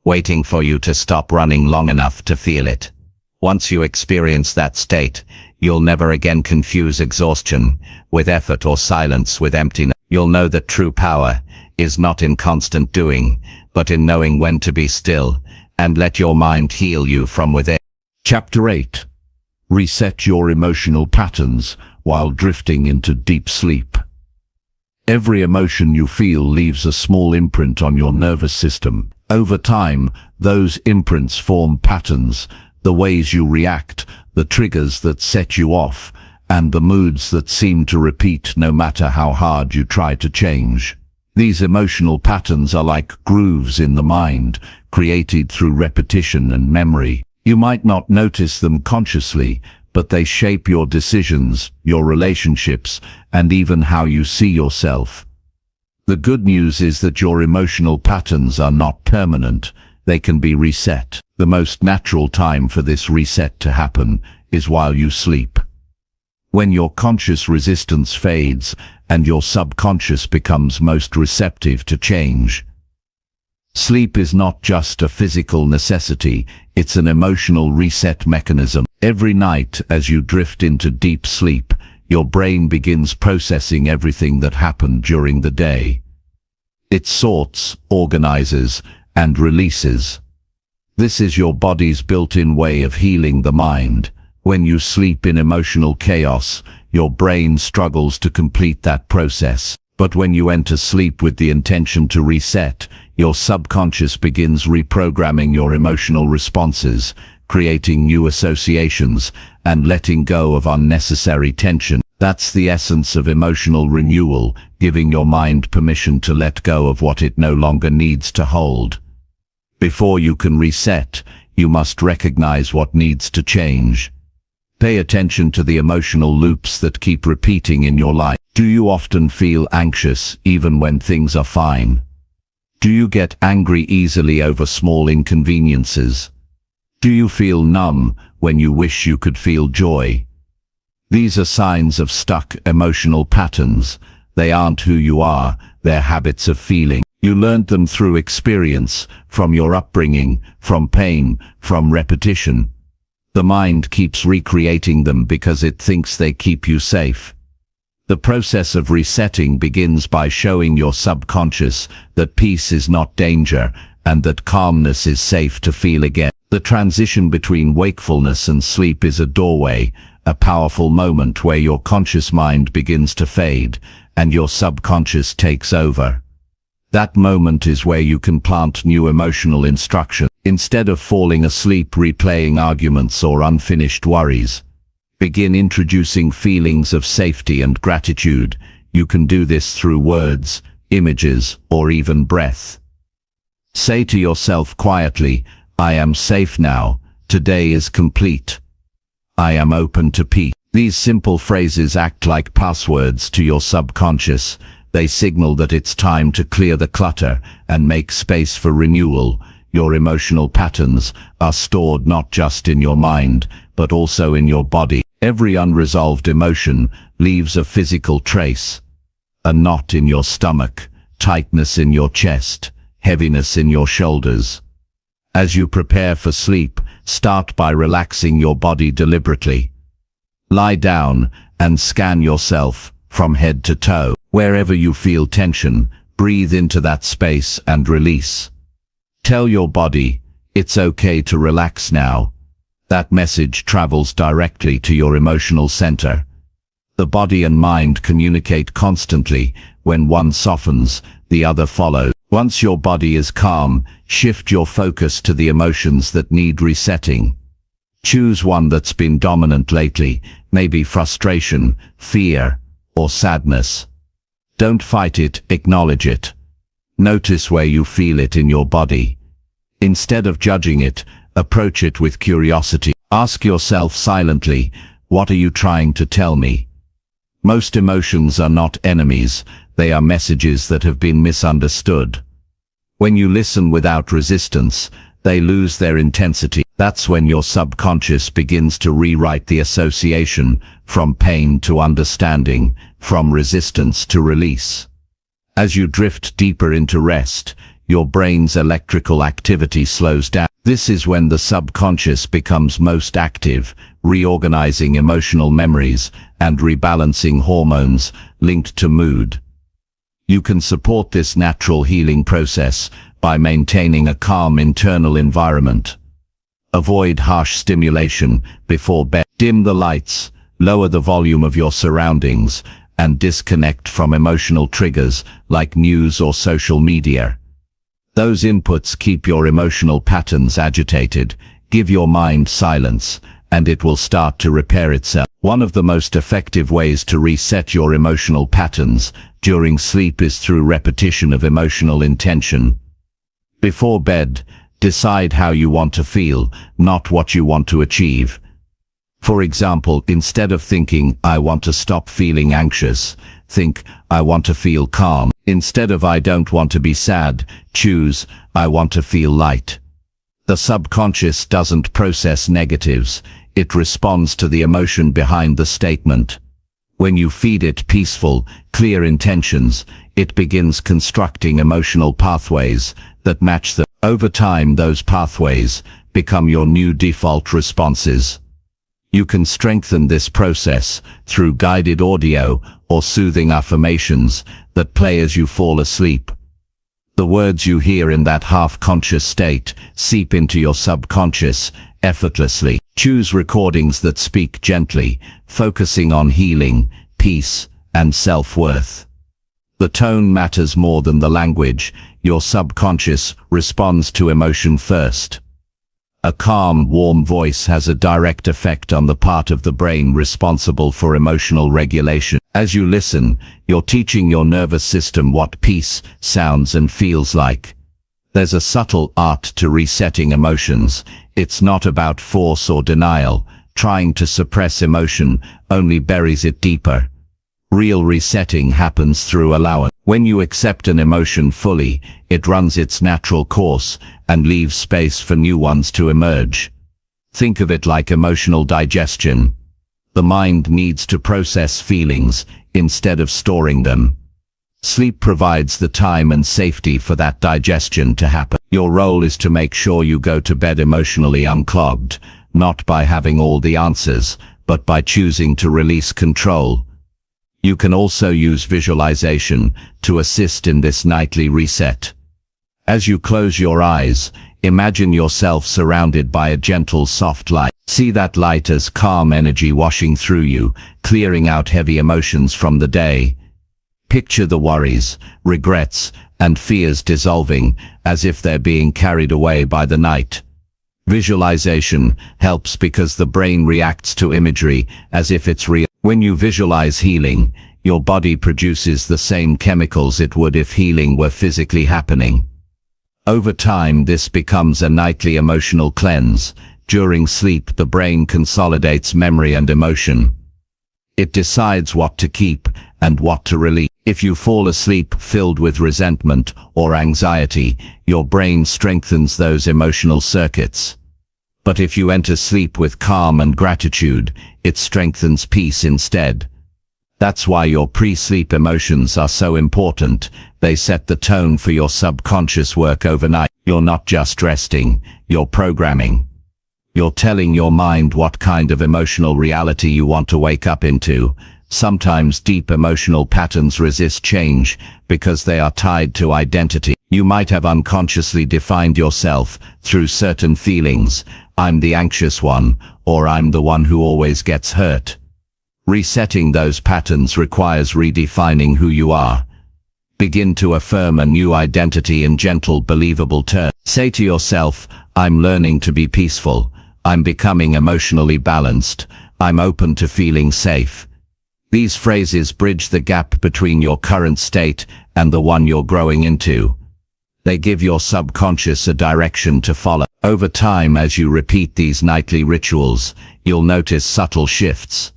waiting for you to stop running long enough to feel it. Once you experience that state, you'll never again confuse exhaustion with effort or silence with emptiness. You'll know that true power is not in constant doing, but in knowing when to be still and let your mind heal you from within. Chapter 8. Reset your emotional patterns while drifting into deep sleep. Every emotion you feel leaves a small imprint on your nervous system. Over time, those imprints form patterns, the ways you react, the triggers that set you off, and the moods that seem to repeat no matter how hard you try to change. These emotional patterns are like grooves in the mind, created through repetition and memory. You might not notice them consciously, but they shape your decisions, your relationships, and even how you see yourself. The good news is that your emotional patterns are not permanent. They can be reset. The most natural time for this reset to happen is while you sleep. When your conscious resistance fades and your subconscious becomes most receptive to change. Sleep is not just a physical necessity, it's an emotional reset mechanism. Every night as you drift into deep sleep, your brain begins processing everything that happened during the day. It sorts, organizes, and releases. This is your body's built-in way of healing the mind. When you sleep in emotional chaos, your brain struggles to complete that process. But when you enter sleep with the intention to reset, your subconscious begins reprogramming your emotional responses, creating new associations, and letting go of unnecessary tension. That's the essence of emotional renewal, giving your mind permission to let go of what it no longer needs to hold. Before you can reset, you must recognize what needs to change. Pay attention to the emotional loops that keep repeating in your life. Do you often feel anxious even when things are fine? Do you get angry easily over small inconveniences? Do you feel numb when you wish you could feel joy? These are signs of stuck emotional patterns. They aren't who you are, they're habits of feeling. You learned them through experience, from your upbringing, from pain, from repetition. The mind keeps recreating them because it thinks they keep you safe. The process of resetting begins by showing your subconscious that peace is not danger and that calmness is safe to feel again. The transition between wakefulness and sleep is a doorway, a powerful moment where your conscious mind begins to fade and your subconscious takes over. That moment is where you can plant new emotional instruction. Instead of falling asleep replaying arguments or unfinished worries, begin introducing feelings of safety and gratitude. You can do this through words, images, or even breath. Say to yourself quietly, I am safe now, today is complete. I am open to peace. These simple phrases act like passwords to your subconscious. They signal that it's time to clear the clutter and make space for renewal. Your emotional patterns are stored not just in your mind, but also in your body. Every unresolved emotion leaves a physical trace. A knot in your stomach, tightness in your chest, heaviness in your shoulders. As you prepare for sleep, start by relaxing your body deliberately. Lie down and scan yourself from head to toe. Wherever you feel tension, breathe into that space and release. Tell your body, it's okay to relax now. That message travels directly to your emotional center. The body and mind communicate constantly. When one softens, the other follows. Once your body is calm, shift your focus to the emotions that need resetting. Choose one that's been dominant lately, maybe frustration, fear, or sadness. Don't fight it, acknowledge it. Notice where you feel it in your body. Instead of judging it, approach it with curiosity. Ask yourself silently, what are you trying to tell me? Most emotions are not enemies, they are messages that have been misunderstood. When you listen without resistance, they lose their intensity. That's when your subconscious begins to rewrite the association, from pain to understanding, from resistance to release. As you drift deeper into rest, your brain's electrical activity slows down. This is when the subconscious becomes most active, reorganizing emotional memories and rebalancing hormones linked to mood. You can support this natural healing process by maintaining a calm internal environment. Avoid harsh stimulation before bed. Dim the lights, lower the volume of your surroundings, and disconnect from emotional triggers like news or social media. Those inputs keep your emotional patterns agitated. Give your mind silence, and it will start to repair itself. One of the most effective ways to reset your emotional patterns during sleep is through repetition of emotional intention. Before bed, decide how you want to feel, not what you want to achieve. For example, instead of thinking, I want to stop feeling anxious, think, I want to feel calm. Instead of I don't want to be sad, choose, I want to feel light. The subconscious doesn't process negatives, it responds to the emotion behind the statement. When you feed it peaceful, clear intentions, it begins constructing emotional pathways that match them. Over time, those pathways become your new default responses. You can strengthen this process through guided audio or soothing affirmations that play as you fall asleep. The words you hear in that half-conscious state seep into your subconscious effortlessly. Choose recordings that speak gently, focusing on healing, peace, and self-worth. The tone matters more than the language. Your subconscious responds to emotion first. A calm, warm voice has a direct effect on the part of the brain responsible for emotional regulation. As you listen, you're teaching your nervous system what peace sounds and feels like. There's a subtle art to resetting emotions. It's not about force or denial. Trying to suppress emotion only buries it deeper. Real resetting happens through allowance. When you accept an emotion fully, it runs its natural course and leaves space for new ones to emerge. Think of it like emotional digestion. The mind needs to process feelings instead of storing them. Sleep provides the time and safety for that digestion to happen. Your role is to make sure you go to bed emotionally unclogged, not by having all the answers, but by choosing to release control. You can also use visualization to assist in this nightly reset. As you close your eyes, imagine yourself surrounded by a gentle, soft light. See that light as calm energy washing through you, clearing out heavy emotions from the day. Picture the worries, regrets, and fears dissolving as if they're being carried away by the night. Visualization helps because the brain reacts to imagery as if it's real. When you visualize healing, your body produces the same chemicals it would if healing were physically happening. Over time, this becomes a nightly emotional cleanse. During sleep, the brain consolidates memory and emotion. It decides what to keep and what to release. If you fall asleep filled with resentment or anxiety, your brain strengthens those emotional circuits. But if you enter sleep with calm and gratitude, it strengthens peace instead. That's why your pre-sleep emotions are so important. They set the tone for your subconscious work overnight. You're not just resting, you're programming. You're telling your mind what kind of emotional reality you want to wake up into. Sometimes deep emotional patterns resist change because they are tied to identity. You might have unconsciously defined yourself through certain feelings. I'm the anxious one, or I'm the one who always gets hurt. Resetting those patterns requires redefining who you are. Begin to affirm a new identity in gentle, believable terms. Say to yourself, I'm learning to be peaceful. I'm becoming emotionally balanced. I'm open to feeling safe. These phrases bridge the gap between your current state and the one you're growing into. They give your subconscious a direction to follow. Over time, as you repeat these nightly rituals, you'll notice subtle shifts.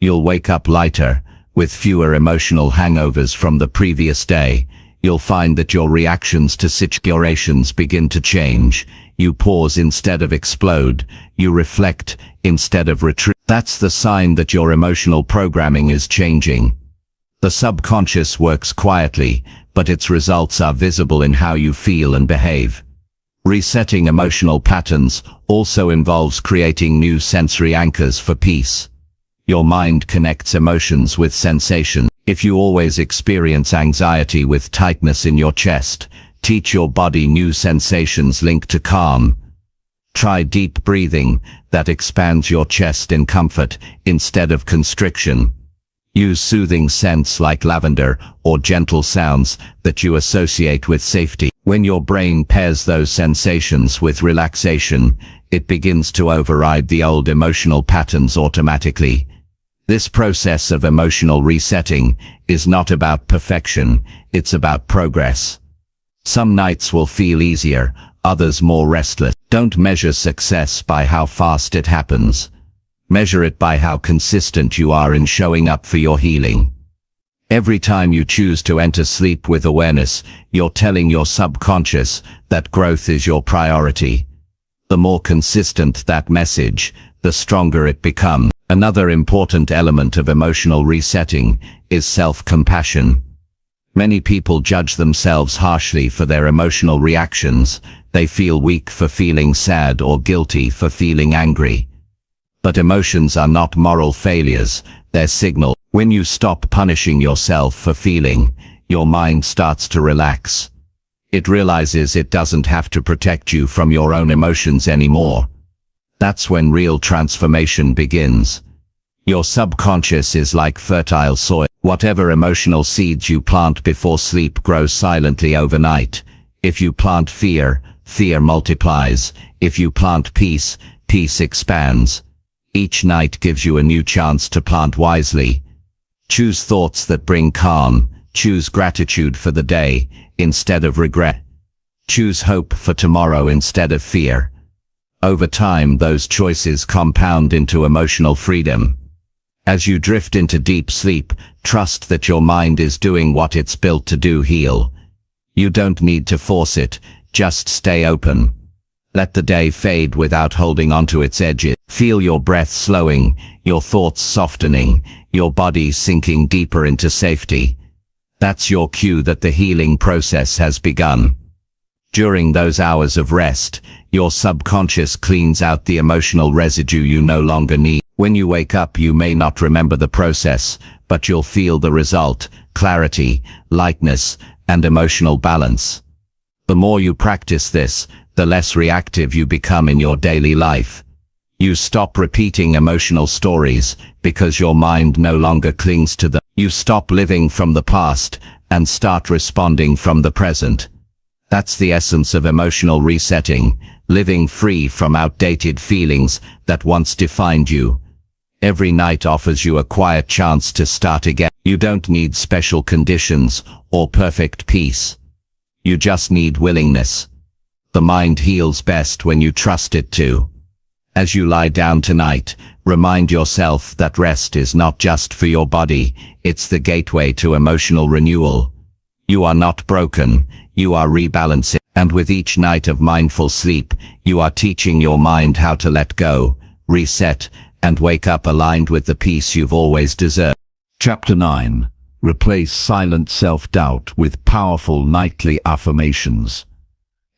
You'll wake up lighter, with fewer emotional hangovers from the previous day. You'll find that your reactions to situations begin to change. You pause instead of explode. You reflect instead of retreat. That's the sign that your emotional programming is changing. The subconscious works quietly, but its results are visible in how you feel and behave. Resetting emotional patterns also involves creating new sensory anchors for peace. Your mind connects emotions with sensation. If you always experience anxiety with tightness in your chest, teach your body new sensations linked to calm. Try deep breathing that expands your chest in comfort instead of constriction. Use soothing scents like lavender or gentle sounds that you associate with safety. When your brain pairs those sensations with relaxation, it begins to override the old emotional patterns automatically. This process of emotional resetting is not about perfection, it's about progress. Some nights will feel easier, others more restless. Don't measure success by how fast it happens. Measure it by how consistent you are in showing up for your healing. Every time you choose to enter sleep with awareness, you're telling your subconscious that growth is your priority. The more consistent that message, the stronger it becomes. Another important element of emotional resetting is self-compassion. Many people judge themselves harshly for their emotional reactions. They feel weak for feeling sad or guilty for feeling angry. But emotions are not moral failures, they're signals. When you stop punishing yourself for feeling, your mind starts to relax. It realizes it doesn't have to protect you from your own emotions anymore. That's when real transformation begins. Your subconscious is like fertile soil. Whatever emotional seeds you plant before sleep grows silently overnight. If you plant fear, fear multiplies. If you plant peace, peace expands. Each night gives you a new chance to plant wisely. Choose thoughts that bring calm. Choose gratitude for the day instead of regret. Choose hope for tomorrow instead of fear. Over time, those choices compound into emotional freedom. As you drift into deep sleep, trust that your mind is doing what it's built to do: heal. You don't need to force it, just stay open. Let the day fade without holding onto its edges. Feel your breath slowing, your thoughts softening, your body sinking deeper into safety. That's your cue that the healing process has begun. During those hours of rest, your subconscious cleans out the emotional residue you no longer need. When you wake up, you may not remember the process, but you'll feel the result: clarity, lightness, and emotional balance. The more you practice this, the less reactive you become in your daily life. You stop repeating emotional stories because your mind no longer clings to them. You stop living from the past and start responding from the present. That's the essence of emotional resetting, living free from outdated feelings that once defined you. Every night offers you a quiet chance to start again. You don't need special conditions or perfect peace. You just need willingness. The mind heals best when you trust it to. As you lie down tonight, remind yourself that rest is not just for your body, it's the gateway to emotional renewal. You are not broken, you are rebalancing. And with each night of mindful sleep, you are teaching your mind how to let go, reset, and wake up aligned with the peace you've always deserved. Chapter 9. Replace silent self-doubt with powerful nightly affirmations.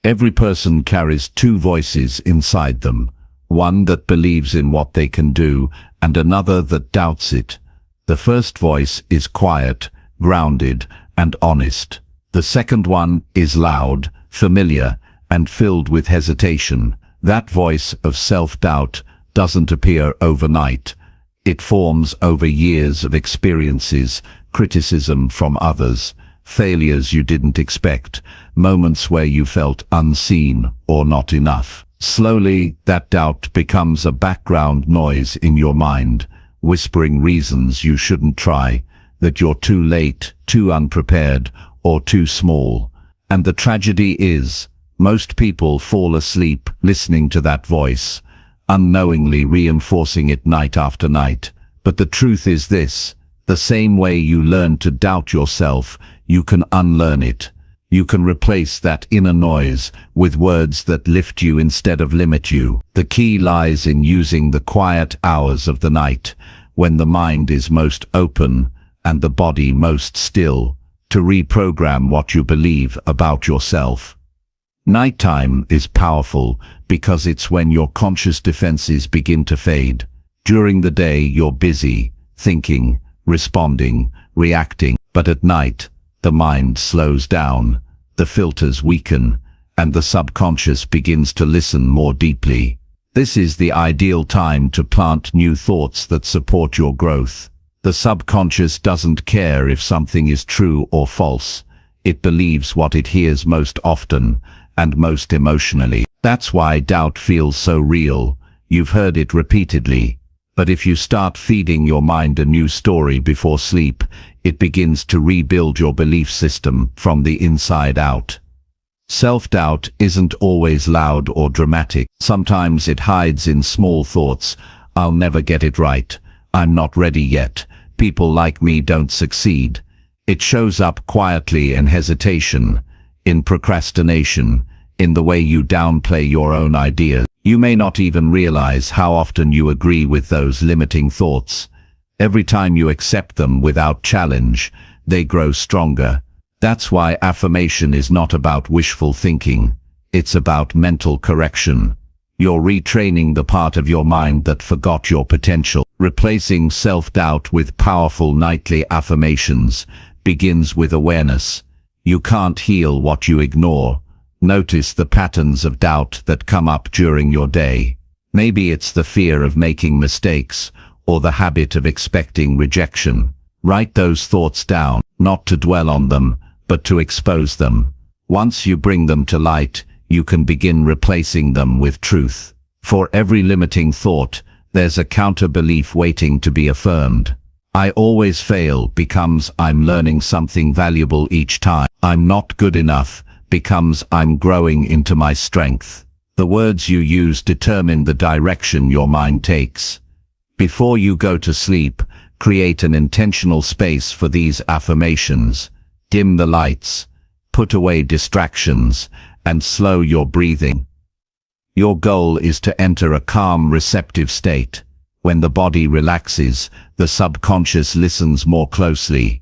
Every person carries two voices inside them, one that believes in what they can do and another that doubts it. The first voice is quiet, grounded, and honest. The second one is loud, familiar, and filled with hesitation. That voice of self-doubt doesn't appear overnight. It forms over years of experiences, criticism from others, failures you didn't expect, moments where you felt unseen or not enough. Slowly, that doubt becomes a background noise in your mind, whispering reasons you shouldn't try, that you're too late, too unprepared, or too small. And the tragedy is, most people fall asleep listening to that voice, unknowingly reinforcing it night after night. But the truth is this: the same way you learn to doubt yourself, you can unlearn it. You can replace that inner noise with words that lift you instead of limit you. The key lies in using the quiet hours of the night, when the mind is most open and the body most still, to reprogram what you believe about yourself. Nighttime is powerful because it's when your conscious defenses begin to fade. During the day, you're busy, thinking, responding, reacting. But at night, the mind slows down, the filters weaken, and the subconscious begins to listen more deeply. This is the ideal time to plant new thoughts that support your growth. The subconscious doesn't care if something is true or false. It believes what it hears most often and most emotionally. That's why doubt feels so real. You've heard it repeatedly. But if you start feeding your mind a new story before sleep, it begins to rebuild your belief system from the inside out. Self-doubt isn't always loud or dramatic. Sometimes it hides in small thoughts. I'll never get it right. I'm not ready yet. People like me don't succeed. It shows up quietly in hesitation, in procrastination, in the way you downplay your own ideas. You may not even realize how often you agree with those limiting thoughts. Every time you accept them without challenge, they grow stronger. That's why affirmation is not about wishful thinking. It's about mental correction. You're retraining the part of your mind that forgot your potential. Replacing self-doubt with powerful nightly affirmations begins with awareness. You can't heal what you ignore. Notice the patterns of doubt that come up during your day. Maybe it's the fear of making mistakes or the habit of expecting rejection. Write those thoughts down, not to dwell on them, but to expose them. Once you bring them to light, you can begin replacing them with truth. For every limiting thought, there's a counter-belief waiting to be affirmed. I always fail becomes I'm learning something valuable each time. I'm not good enough becomes I'm growing into my strength. The words you use determine the direction your mind takes. Before you go to sleep, create an intentional space for these affirmations. Dim the lights, put away distractions, and slow your breathing. Your goal is to enter a calm, receptive state. When the body relaxes, the subconscious listens more closely.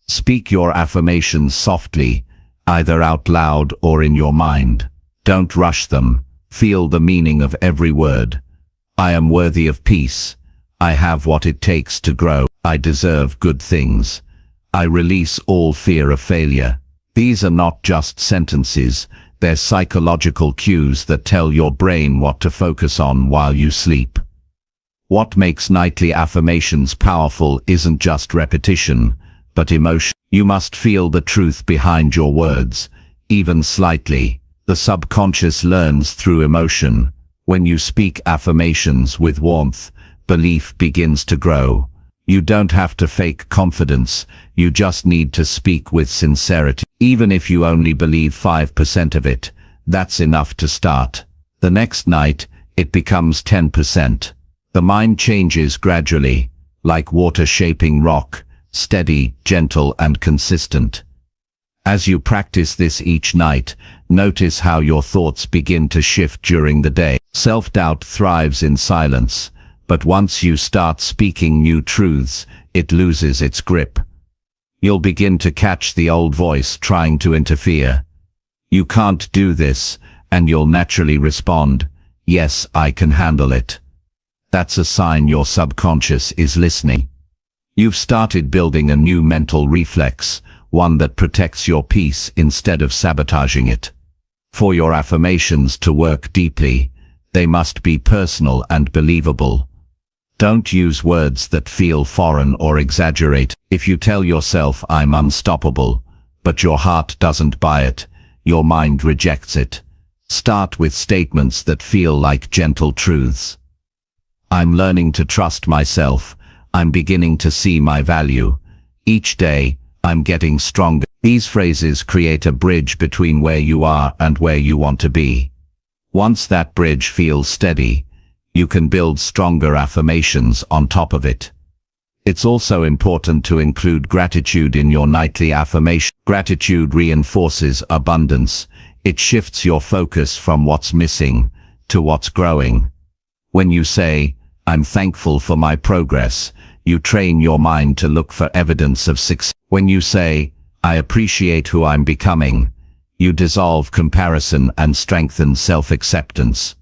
Speak your affirmations softly, either out loud or in your mind. Don't rush them. Feel the meaning of every word. I am worthy of peace. I have what it takes to grow. I deserve good things. I release all fear of failure. These are not just sentences, they're psychological cues that tell your brain what to focus on while you sleep. What makes nightly affirmations powerful isn't just repetition, but emotion. You must feel the truth behind your words, even slightly. The subconscious learns through emotion. When you speak affirmations with warmth, belief begins to grow. You don't have to fake confidence, you just need to speak with sincerity. Even if you only believe 5% of it, that's enough to start. The next night, it becomes 10%. The mind changes gradually, like water shaping rock, steady, gentle, and consistent. As you practice this each night, notice how your thoughts begin to shift during the day. Self-doubt thrives in silence, but once you start speaking new truths, it loses its grip. You'll begin to catch the old voice trying to interfere. You can't do this, and you'll naturally respond, yes, I can handle it. That's a sign your subconscious is listening. You've started building a new mental reflex, one that protects your peace instead of sabotaging it. For your affirmations to work deeply, they must be personal and believable. Don't use words that feel foreign or exaggerate. If you tell yourself, I'm unstoppable, but your heart doesn't buy it, your mind rejects it. Start with statements that feel like gentle truths. I'm learning to trust myself. I'm beginning to see my value. Each day, I'm getting stronger. These phrases create a bridge between where you are and where you want to be. Once that bridge feels steady, you can build stronger affirmations on top of it. It's also important to include gratitude in your nightly affirmation. Gratitude reinforces abundance. It shifts your focus from what's missing to what's growing. When you say, I'm thankful for my progress, you train your mind to look for evidence of success. When you say, I appreciate who I'm becoming, you dissolve comparison and strengthen self-acceptance.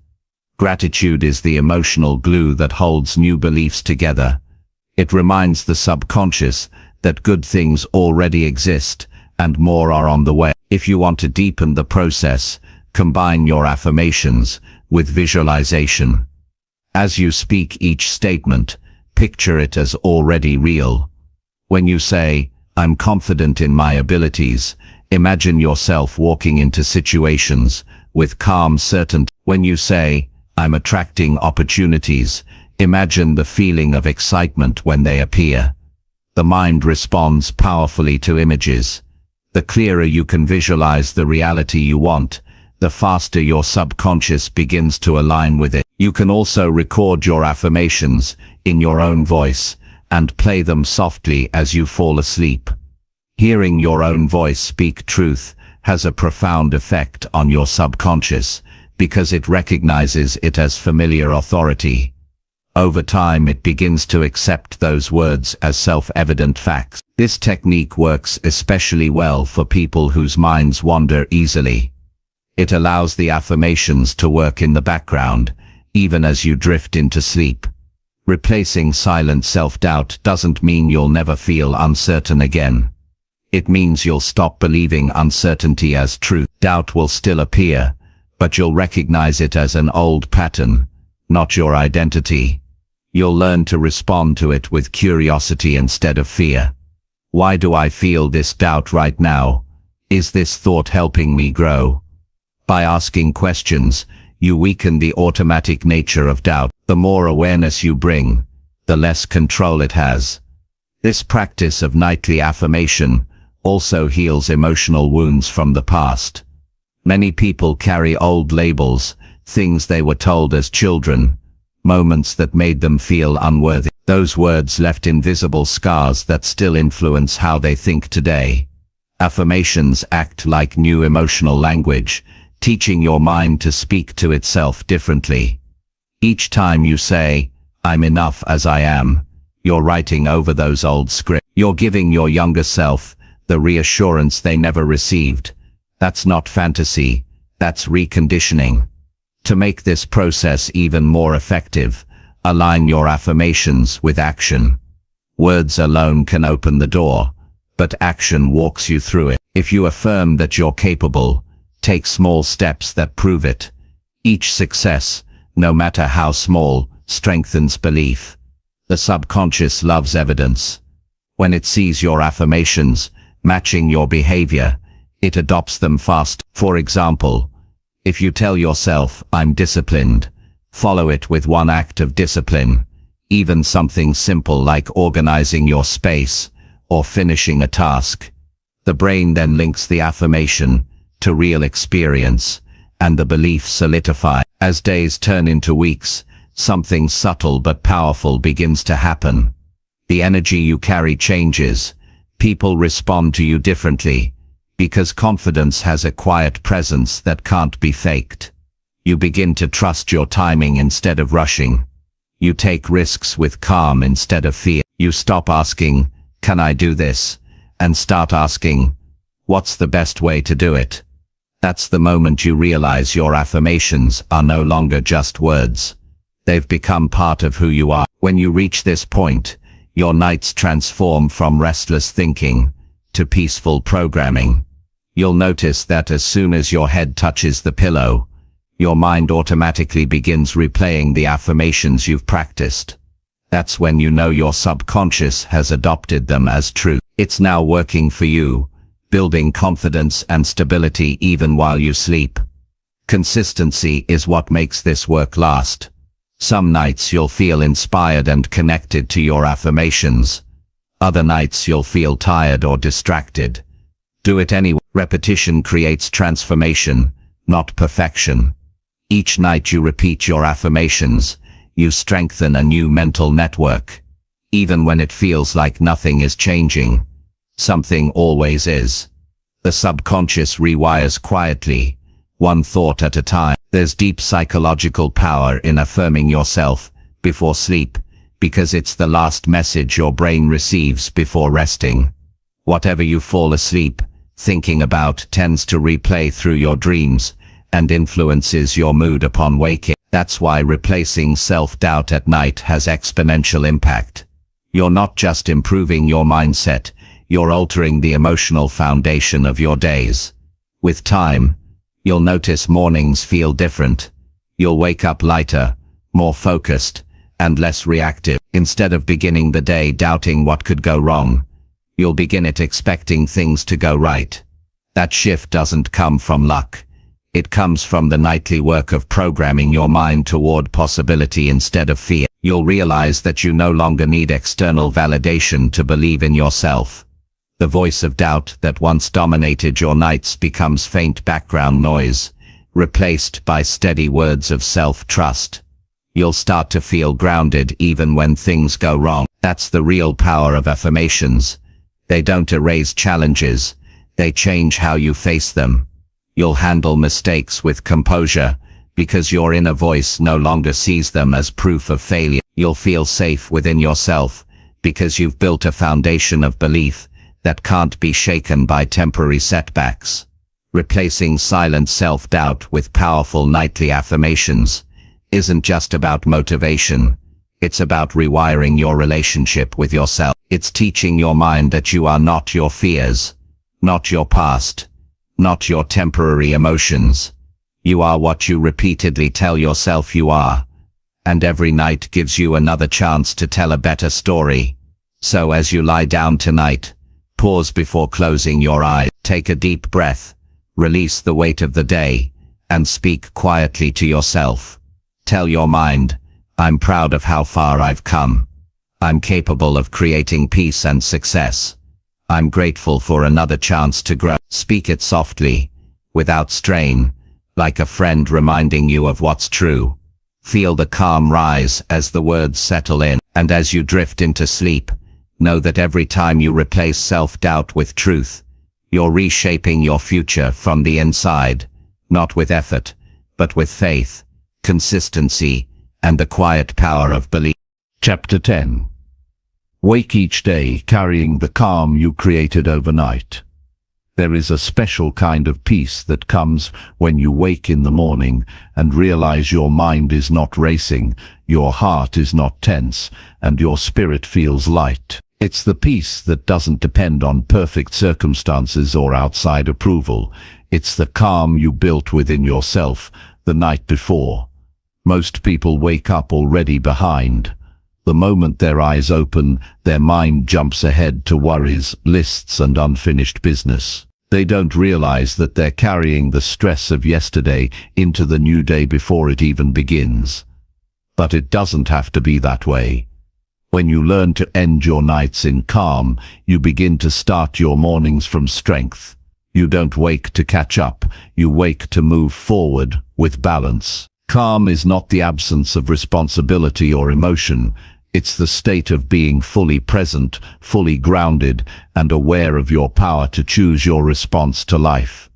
Gratitude is the emotional glue that holds new beliefs together. It reminds the subconscious that good things already exist and more are on the way. If you want to deepen the process, combine your affirmations with visualization. As you speak each statement, picture it as already real. When you say, I'm confident in my abilities, imagine yourself walking into situations with calm certainty. When you say, I'm attracting opportunities, imagine the feeling of excitement when they appear. The mind responds powerfully to images. The clearer you can visualize the reality you want, the faster your subconscious begins to align with it. You can also record your affirmations in your own voice and play them softly as you fall asleep. Hearing your own voice speak truth has a profound effect on your subconscious because it recognizes it as familiar authority. Over time, it begins to accept those words as self-evident facts. This technique works especially well for people whose minds wander easily. It allows the affirmations to work in the background, even as you drift into sleep. Replacing silent self-doubt doesn't mean you'll never feel uncertain again. It means you'll stop believing uncertainty as truth. Doubt will still appear, but you'll recognize it as an old pattern, not your identity. You'll learn to respond to it with curiosity instead of fear. Why do I feel this doubt right now? Is this thought helping me grow? By asking questions, you weaken the automatic nature of doubt. The more awareness you bring, the less control it has. This practice of nightly affirmation also heals emotional wounds from the past. Many people carry old labels, things they were told as children, moments that made them feel unworthy. Those words left invisible scars that still influence how they think today. Affirmations act like new emotional language, teaching your mind to speak to itself differently. Each time you say, "I'm enough as I am," you're writing over those old scripts. You're giving your younger self the reassurance they never received. That's not fantasy, that's reconditioning. To make this process even more effective, align your affirmations with action. Words alone can open the door, but action walks you through it. If you affirm that you're capable, take small steps that prove it. Each success, no matter how small, strengthens belief. The subconscious loves evidence. When it sees your affirmations matching your behavior, it adopts them fast. For example, if you tell yourself, "I'm disciplined," follow it with one act of discipline, even something simple like organizing your space or finishing a task. The brain then links the affirmation to real experience, and the belief solidifies. As days turn into weeks, something subtle but powerful begins to happen. The energy you carry changes. People respond to you differently, because confidence has a quiet presence that can't be faked. You begin to trust your timing instead of rushing. You take risks with calm instead of fear. You stop asking, "Can I do this?" and start asking, "What's the best way to do it?" That's the moment you realize your affirmations are no longer just words. They've become part of who you are. When you reach this point, your nights transform from restless thinking to peaceful programming. You'll notice that as soon as your head touches the pillow, your mind automatically begins replaying the affirmations you've practiced. That's when you know your subconscious has adopted them as true. It's now working for you, building confidence and stability even while you sleep. Consistency is what makes this work last. Some nights you'll feel inspired and connected to your affirmations. Other nights you'll feel tired or distracted. Do it anyway. Repetition creates transformation, not perfection. Each night you repeat your affirmations, you strengthen a new mental network. Even when it feels like nothing is changing, something always is. The subconscious rewires quietly, one thought at a time. There's deep psychological power in affirming yourself before sleep, because it's the last message your brain receives before resting. Whatever you fall asleep thinking about tends to replay through your dreams and influences your mood upon waking. That's why replacing self-doubt at night has exponential impact. You're not just improving your mindset, you're altering the emotional foundation of your days. With time, you'll notice mornings feel different. You'll wake up lighter, more focused, and less reactive. Instead of beginning the day doubting what could go wrong, you'll begin it expecting things to go right. That shift doesn't come from luck. It comes from the nightly work of programming your mind toward possibility instead of fear. You'll realize that you no longer need external validation to believe in yourself. The voice of doubt that once dominated your nights becomes faint background noise, replaced by steady words of self-trust. You'll start to feel grounded even when things go wrong. That's the real power of affirmations. They don't erase challenges, they change how you face them. You'll handle mistakes with composure, because your inner voice no longer sees them as proof of failure. You'll feel safe within yourself, because you've built a foundation of belief that can't be shaken by temporary setbacks. Replacing silent self-doubt with powerful nightly affirmations isn't just about motivation. It's about rewiring your relationship with yourself. It's teaching your mind that you are not your fears, not your past, not your temporary emotions. You are what you repeatedly tell yourself you are. And every night gives you another chance to tell a better story. So as you lie down tonight, pause before closing your eyes, take a deep breath, release the weight of the day, and speak quietly to yourself. Tell your mind, I'm proud of how far I've come. I'm capable of creating peace and success. I'm grateful for another chance to grow. Speak it softly, without strain, like a friend reminding you of what's true. Feel the calm rise as the words settle in, and as you drift into sleep, know that every time you replace self-doubt with truth, you're reshaping your future from the inside, not with effort, but with faith, consistency, and the quiet power of belief. Chapter 10. Wake each day carrying the calm you created overnight. There is a special kind of peace that comes when you wake in the morning and realize your mind is not racing, your heart is not tense, and your spirit feels light. It's the peace that doesn't depend on perfect circumstances or outside approval. It's the calm you built within yourself the night before. Most people wake up already behind. The moment their eyes open, their mind jumps ahead to worries, lists, and unfinished business. They don't realize that they're carrying the stress of yesterday into the new day before it even begins. But it doesn't have to be that way. When you learn to end your nights in calm, you begin to start your mornings from strength. You don't wake to catch up, you wake to move forward with balance. Calm is not the absence of responsibility or emotion. It's the state of being fully present, fully grounded, and aware of your power to choose your response to life.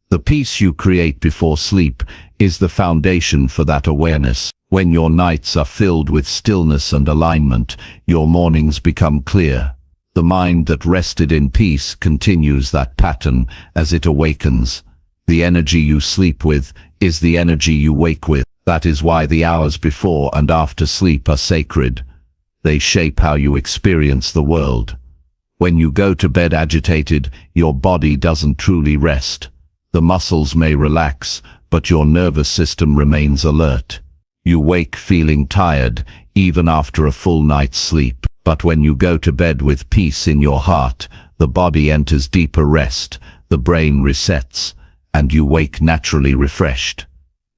The peace you create before sleep is the foundation for that awareness. When your nights are filled with stillness and alignment, your mornings become clear. The mind that rested in peace continues that pattern as it awakens. The energy you sleep with is the energy you wake with. That is why the hours before and after sleep are sacred. They shape how you experience the world. When you go to bed agitated, your body doesn't truly rest. The muscles may relax, but your nervous system remains alert. You wake feeling tired, even after a full night's sleep. But when you go to bed with peace in your heart, the body enters deeper rest, the brain resets, and you wake naturally refreshed.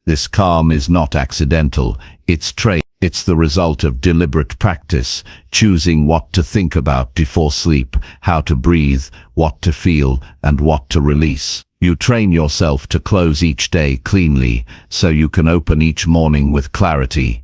This calm is not accidental, it's trained. It's the result of deliberate practice, choosing what to think about before sleep, how to breathe, what to feel, and what to release. You train yourself to close each day cleanly, so you can open each morning with clarity.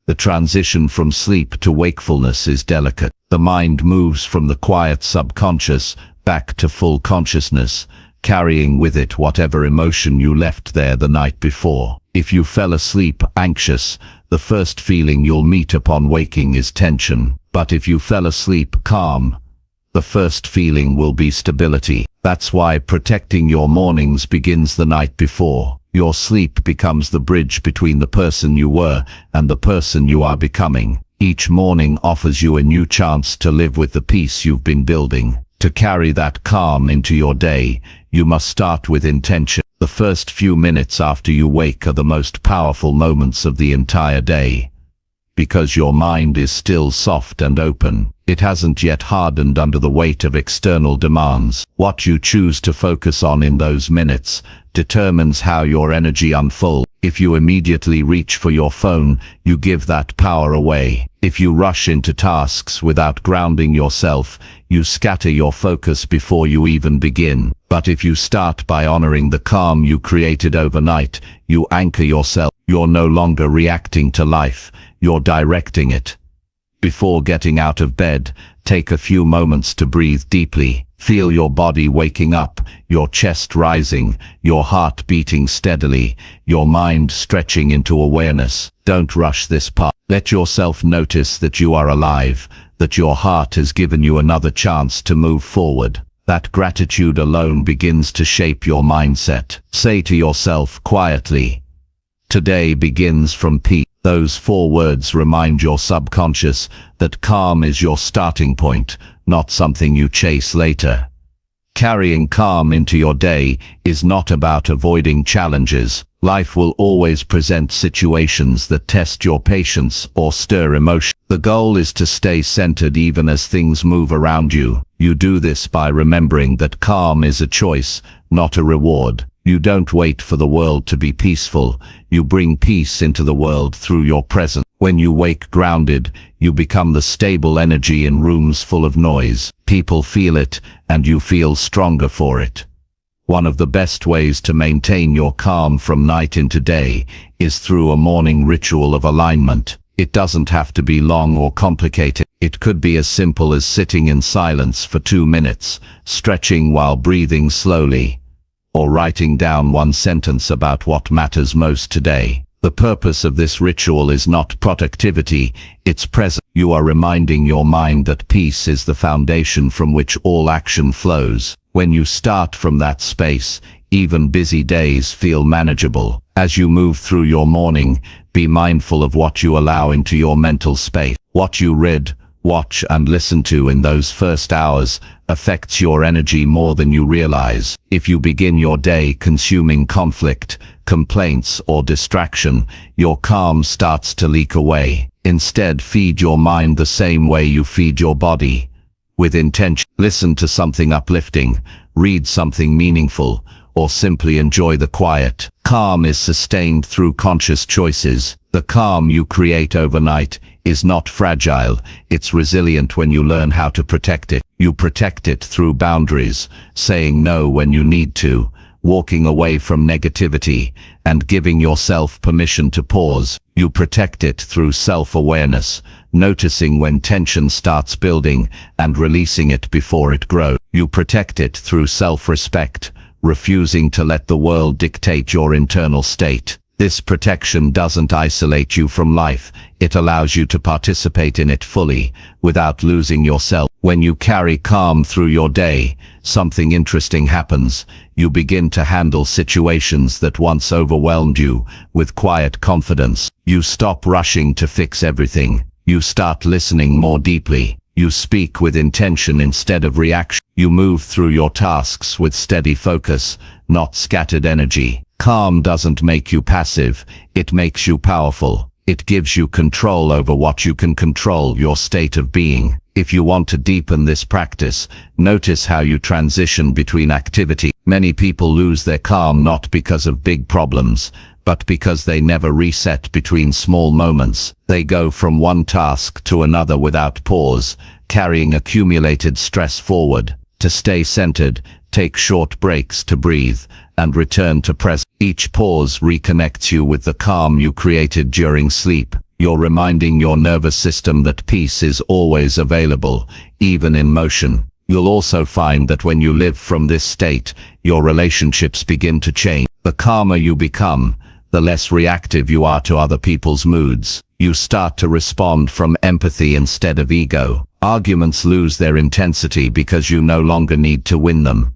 The transition from sleep to wakefulness is delicate. The mind moves from the quiet subconscious back to full consciousness, carrying with it whatever emotion you left there the night before. If you fell asleep anxious, the first feeling you'll meet upon waking is tension. But if you fell asleep calm, the first feeling will be stability. That's why protecting your mornings begins the night before. Your sleep becomes the bridge between the person you were and the person you are becoming. Each morning offers you a new chance to live with the peace you've been building. To carry that calm into your day, you must start with intention. The first few minutes after you wake are the most powerful moments of the entire day. Because your mind is still soft and open, it hasn't yet hardened under the weight of external demands. What you choose to focus on in those minutes determines how your energy unfolds. If you immediately reach for your phone, you give that power away. If you rush into tasks without grounding yourself, you scatter your focus before you even begin. But if you start by honoring the calm you created overnight, you anchor yourself. You're no longer reacting to life, you're directing it. Before getting out of bed, take a few moments to breathe deeply. Feel your body waking up, your chest rising, your heart beating steadily, your mind stretching into awareness. Don't rush this part. Let yourself notice that you are alive, that your heart has given you another chance to move forward. That gratitude alone begins to shape your mindset. Say to yourself quietly, "Today begins from peace." Those 4 words remind your subconscious that calm is your starting point, not something you chase later. Carrying calm into your day is not about avoiding challenges. Life will always present situations that test your patience or stir emotion. The goal is to stay centered even as things move around you. You do this by remembering that calm is a choice, not a reward. You don't wait for the world to be peaceful. You bring peace into the world through your presence. When you wake grounded, you become the stable energy in rooms full of noise. People feel it, and you feel stronger for it. One of the best ways to maintain your calm from night into day is through a morning ritual of alignment. It doesn't have to be long or complicated. It could be as simple as sitting in silence for 2 minutes, stretching while breathing slowly, or writing down one sentence about what matters most today. The purpose of this ritual is not productivity, it's present. You are reminding your mind that peace is the foundation from which all action flows. When you start from that space, even busy days feel manageable. As you move through your morning, be mindful of what you allow into your mental space. What you read, watch and listen to in those first hours affects your energy more than you realize. If you begin your day consuming conflict, complaints or distraction, your calm starts to leak away. Instead, feed your mind the same way you feed your body, with intention. Listen to something uplifting, read something meaningful, or simply enjoy the quiet. Calm is sustained through conscious choices. The calm you create overnight is not fragile, it's resilient when you learn how to protect it. You protect it through boundaries, saying no when you need to, walking away from negativity, and giving yourself permission to pause. You protect it through self-awareness, noticing when tension starts building and releasing it before it grows. You protect it through self-respect, refusing to let the world dictate your internal state. This protection doesn't isolate you from life, it allows you to participate in it fully, without losing yourself. When you carry calm through your day, something interesting happens. You begin to handle situations that once overwhelmed you with quiet confidence. You stop rushing to fix everything. You start listening more deeply. You speak with intention instead of reaction. You move through your tasks with steady focus, not scattered energy. Calm doesn't make you passive, it makes you powerful. It gives you control over what you can control, your state of being. If you want to deepen this practice, notice how you transition between activity. Many people lose their calm not because of big problems, but because they never reset between small moments. They go from one task to another without pause, carrying accumulated stress forward. To stay centered, take short breaks to breathe, and return to present. Each pause reconnects you with the calm you created during sleep. You're reminding your nervous system that peace is always available, even in motion. You'll also find that when you live from this state, your relationships begin to change. The calmer you become, the less reactive you are to other people's moods. You start to respond from empathy instead of ego. Arguments lose their intensity because you no longer need to win them.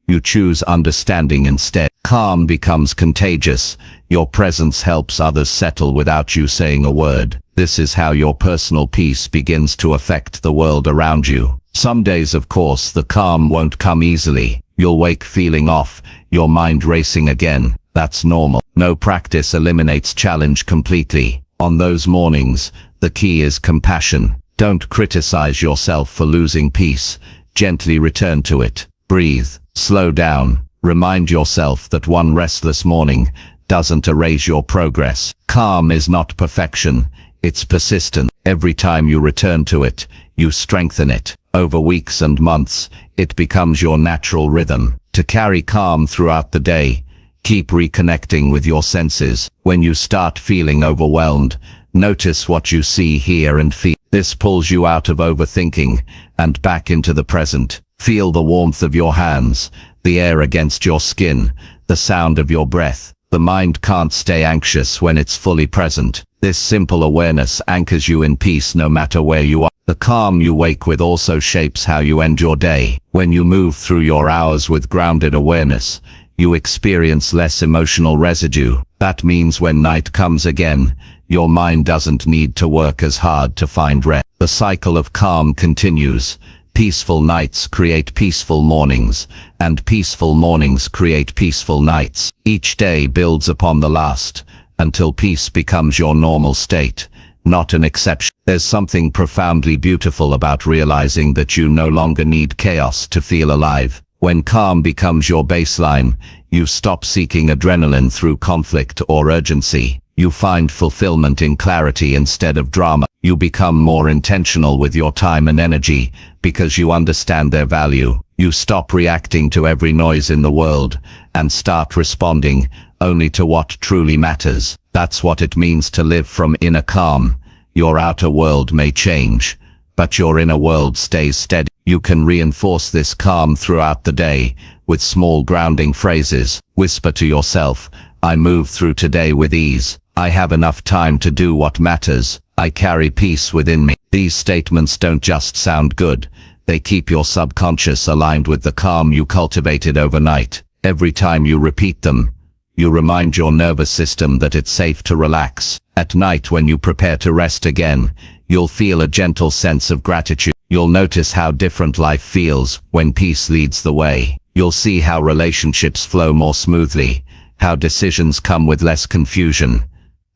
You choose understanding instead. Calm becomes contagious. Your presence helps others settle without you saying a word. This is how your personal peace begins to affect the world around you. Some days, of course, the calm won't come easily. You'll wake feeling off, your mind racing again. That's normal. No practice eliminates challenge completely. On those mornings, the key is compassion. Don't criticize yourself for losing peace. Gently return to it. Breathe. Slow down. Remind yourself that one restless morning doesn't erase your progress. Calm is not perfection, it's persistent. Every time you return to it, you strengthen it. Over weeks and months, it becomes your natural rhythm. To carry calm throughout the day, keep reconnecting with your senses. When you start feeling overwhelmed, notice what you see, hear and feel. This pulls you out of overthinking and back into the present. Feel the warmth of your hands, the air against your skin, the sound of your breath. The mind can't stay anxious when it's fully present. This simple awareness anchors you in peace no matter where you are. The calm you wake with also shapes how you end your day. When you move through your hours with grounded awareness, you experience less emotional residue. That means when night comes again, your mind doesn't need to work as hard to find rest. The cycle of calm continues. Peaceful nights create peaceful mornings, and peaceful mornings create peaceful nights. Each day builds upon the last, until peace becomes your normal state, not an exception. There's something profoundly beautiful about realizing that you no longer need chaos to feel alive. When calm becomes your baseline, you stop seeking adrenaline through conflict or urgency. You find fulfillment in clarity instead of drama. You become more intentional with your time and energy because you understand their value. You stop reacting to every noise in the world and start responding only to what truly matters. That's what it means to live from inner calm. Your outer world may change, but your inner world stays steady. You can reinforce this calm throughout the day with small grounding phrases. Whisper to yourself, I move through today with ease. I have enough time to do what matters. I carry peace within me. These statements don't just sound good. They keep your subconscious aligned with the calm you cultivated overnight. Every time you repeat them, you remind your nervous system that it's safe to relax. At night when you prepare to rest again, you'll feel a gentle sense of gratitude. You'll notice how different life feels when peace leads the way. You'll see how relationships flow more smoothly, how decisions come with less confusion,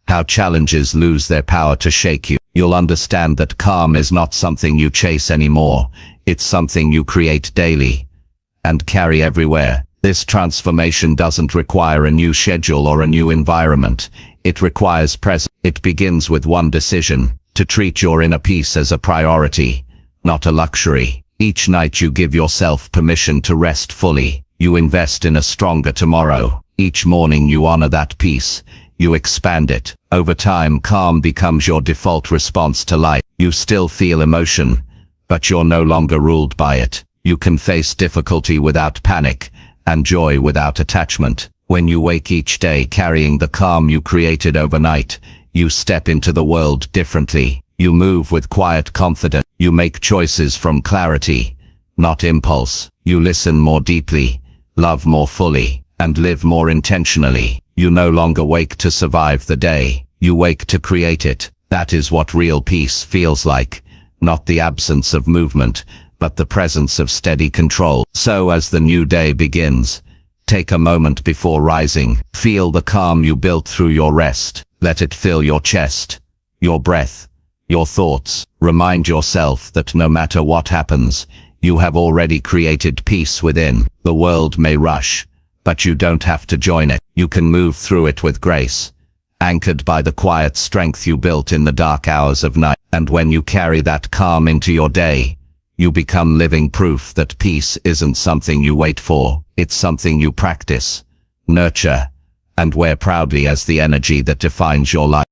how challenges lose their power to shake you. You'll understand that calm is not something you chase anymore. It's something you create daily and carry everywhere. This transformation doesn't require a new schedule or a new environment. It requires presence. It begins with one decision: to treat your inner peace as a priority, not a luxury. Each night you give yourself permission to rest fully. You invest in a stronger tomorrow. Each morning you honor that peace. You expand it. Over time, calm becomes your default response to life. You still feel emotion, but you're no longer ruled by it. You can face difficulty without panic and joy without attachment. When you wake each day carrying the calm you created overnight, you step into the world differently. You move with quiet confidence. You make choices from clarity, not impulse. You listen more deeply, love more fully, and live more intentionally. You no longer wake to survive the day. You wake to create it. That is what real peace feels like. Not the absence of movement, but the presence of steady control. So as the new day begins, take a moment before rising. Feel the calm you built through your rest. Let it fill your chest, your breath, your thoughts. Remind yourself that no matter what happens, you have already created peace within. The world may rush, but you don't have to join it. You can move through it with grace, anchored by the quiet strength you built in the dark hours of night. And when you carry that calm into your day, you become living proof that peace isn't something you wait for. It's something you practice, nurture, and wear proudly as the energy that defines your life.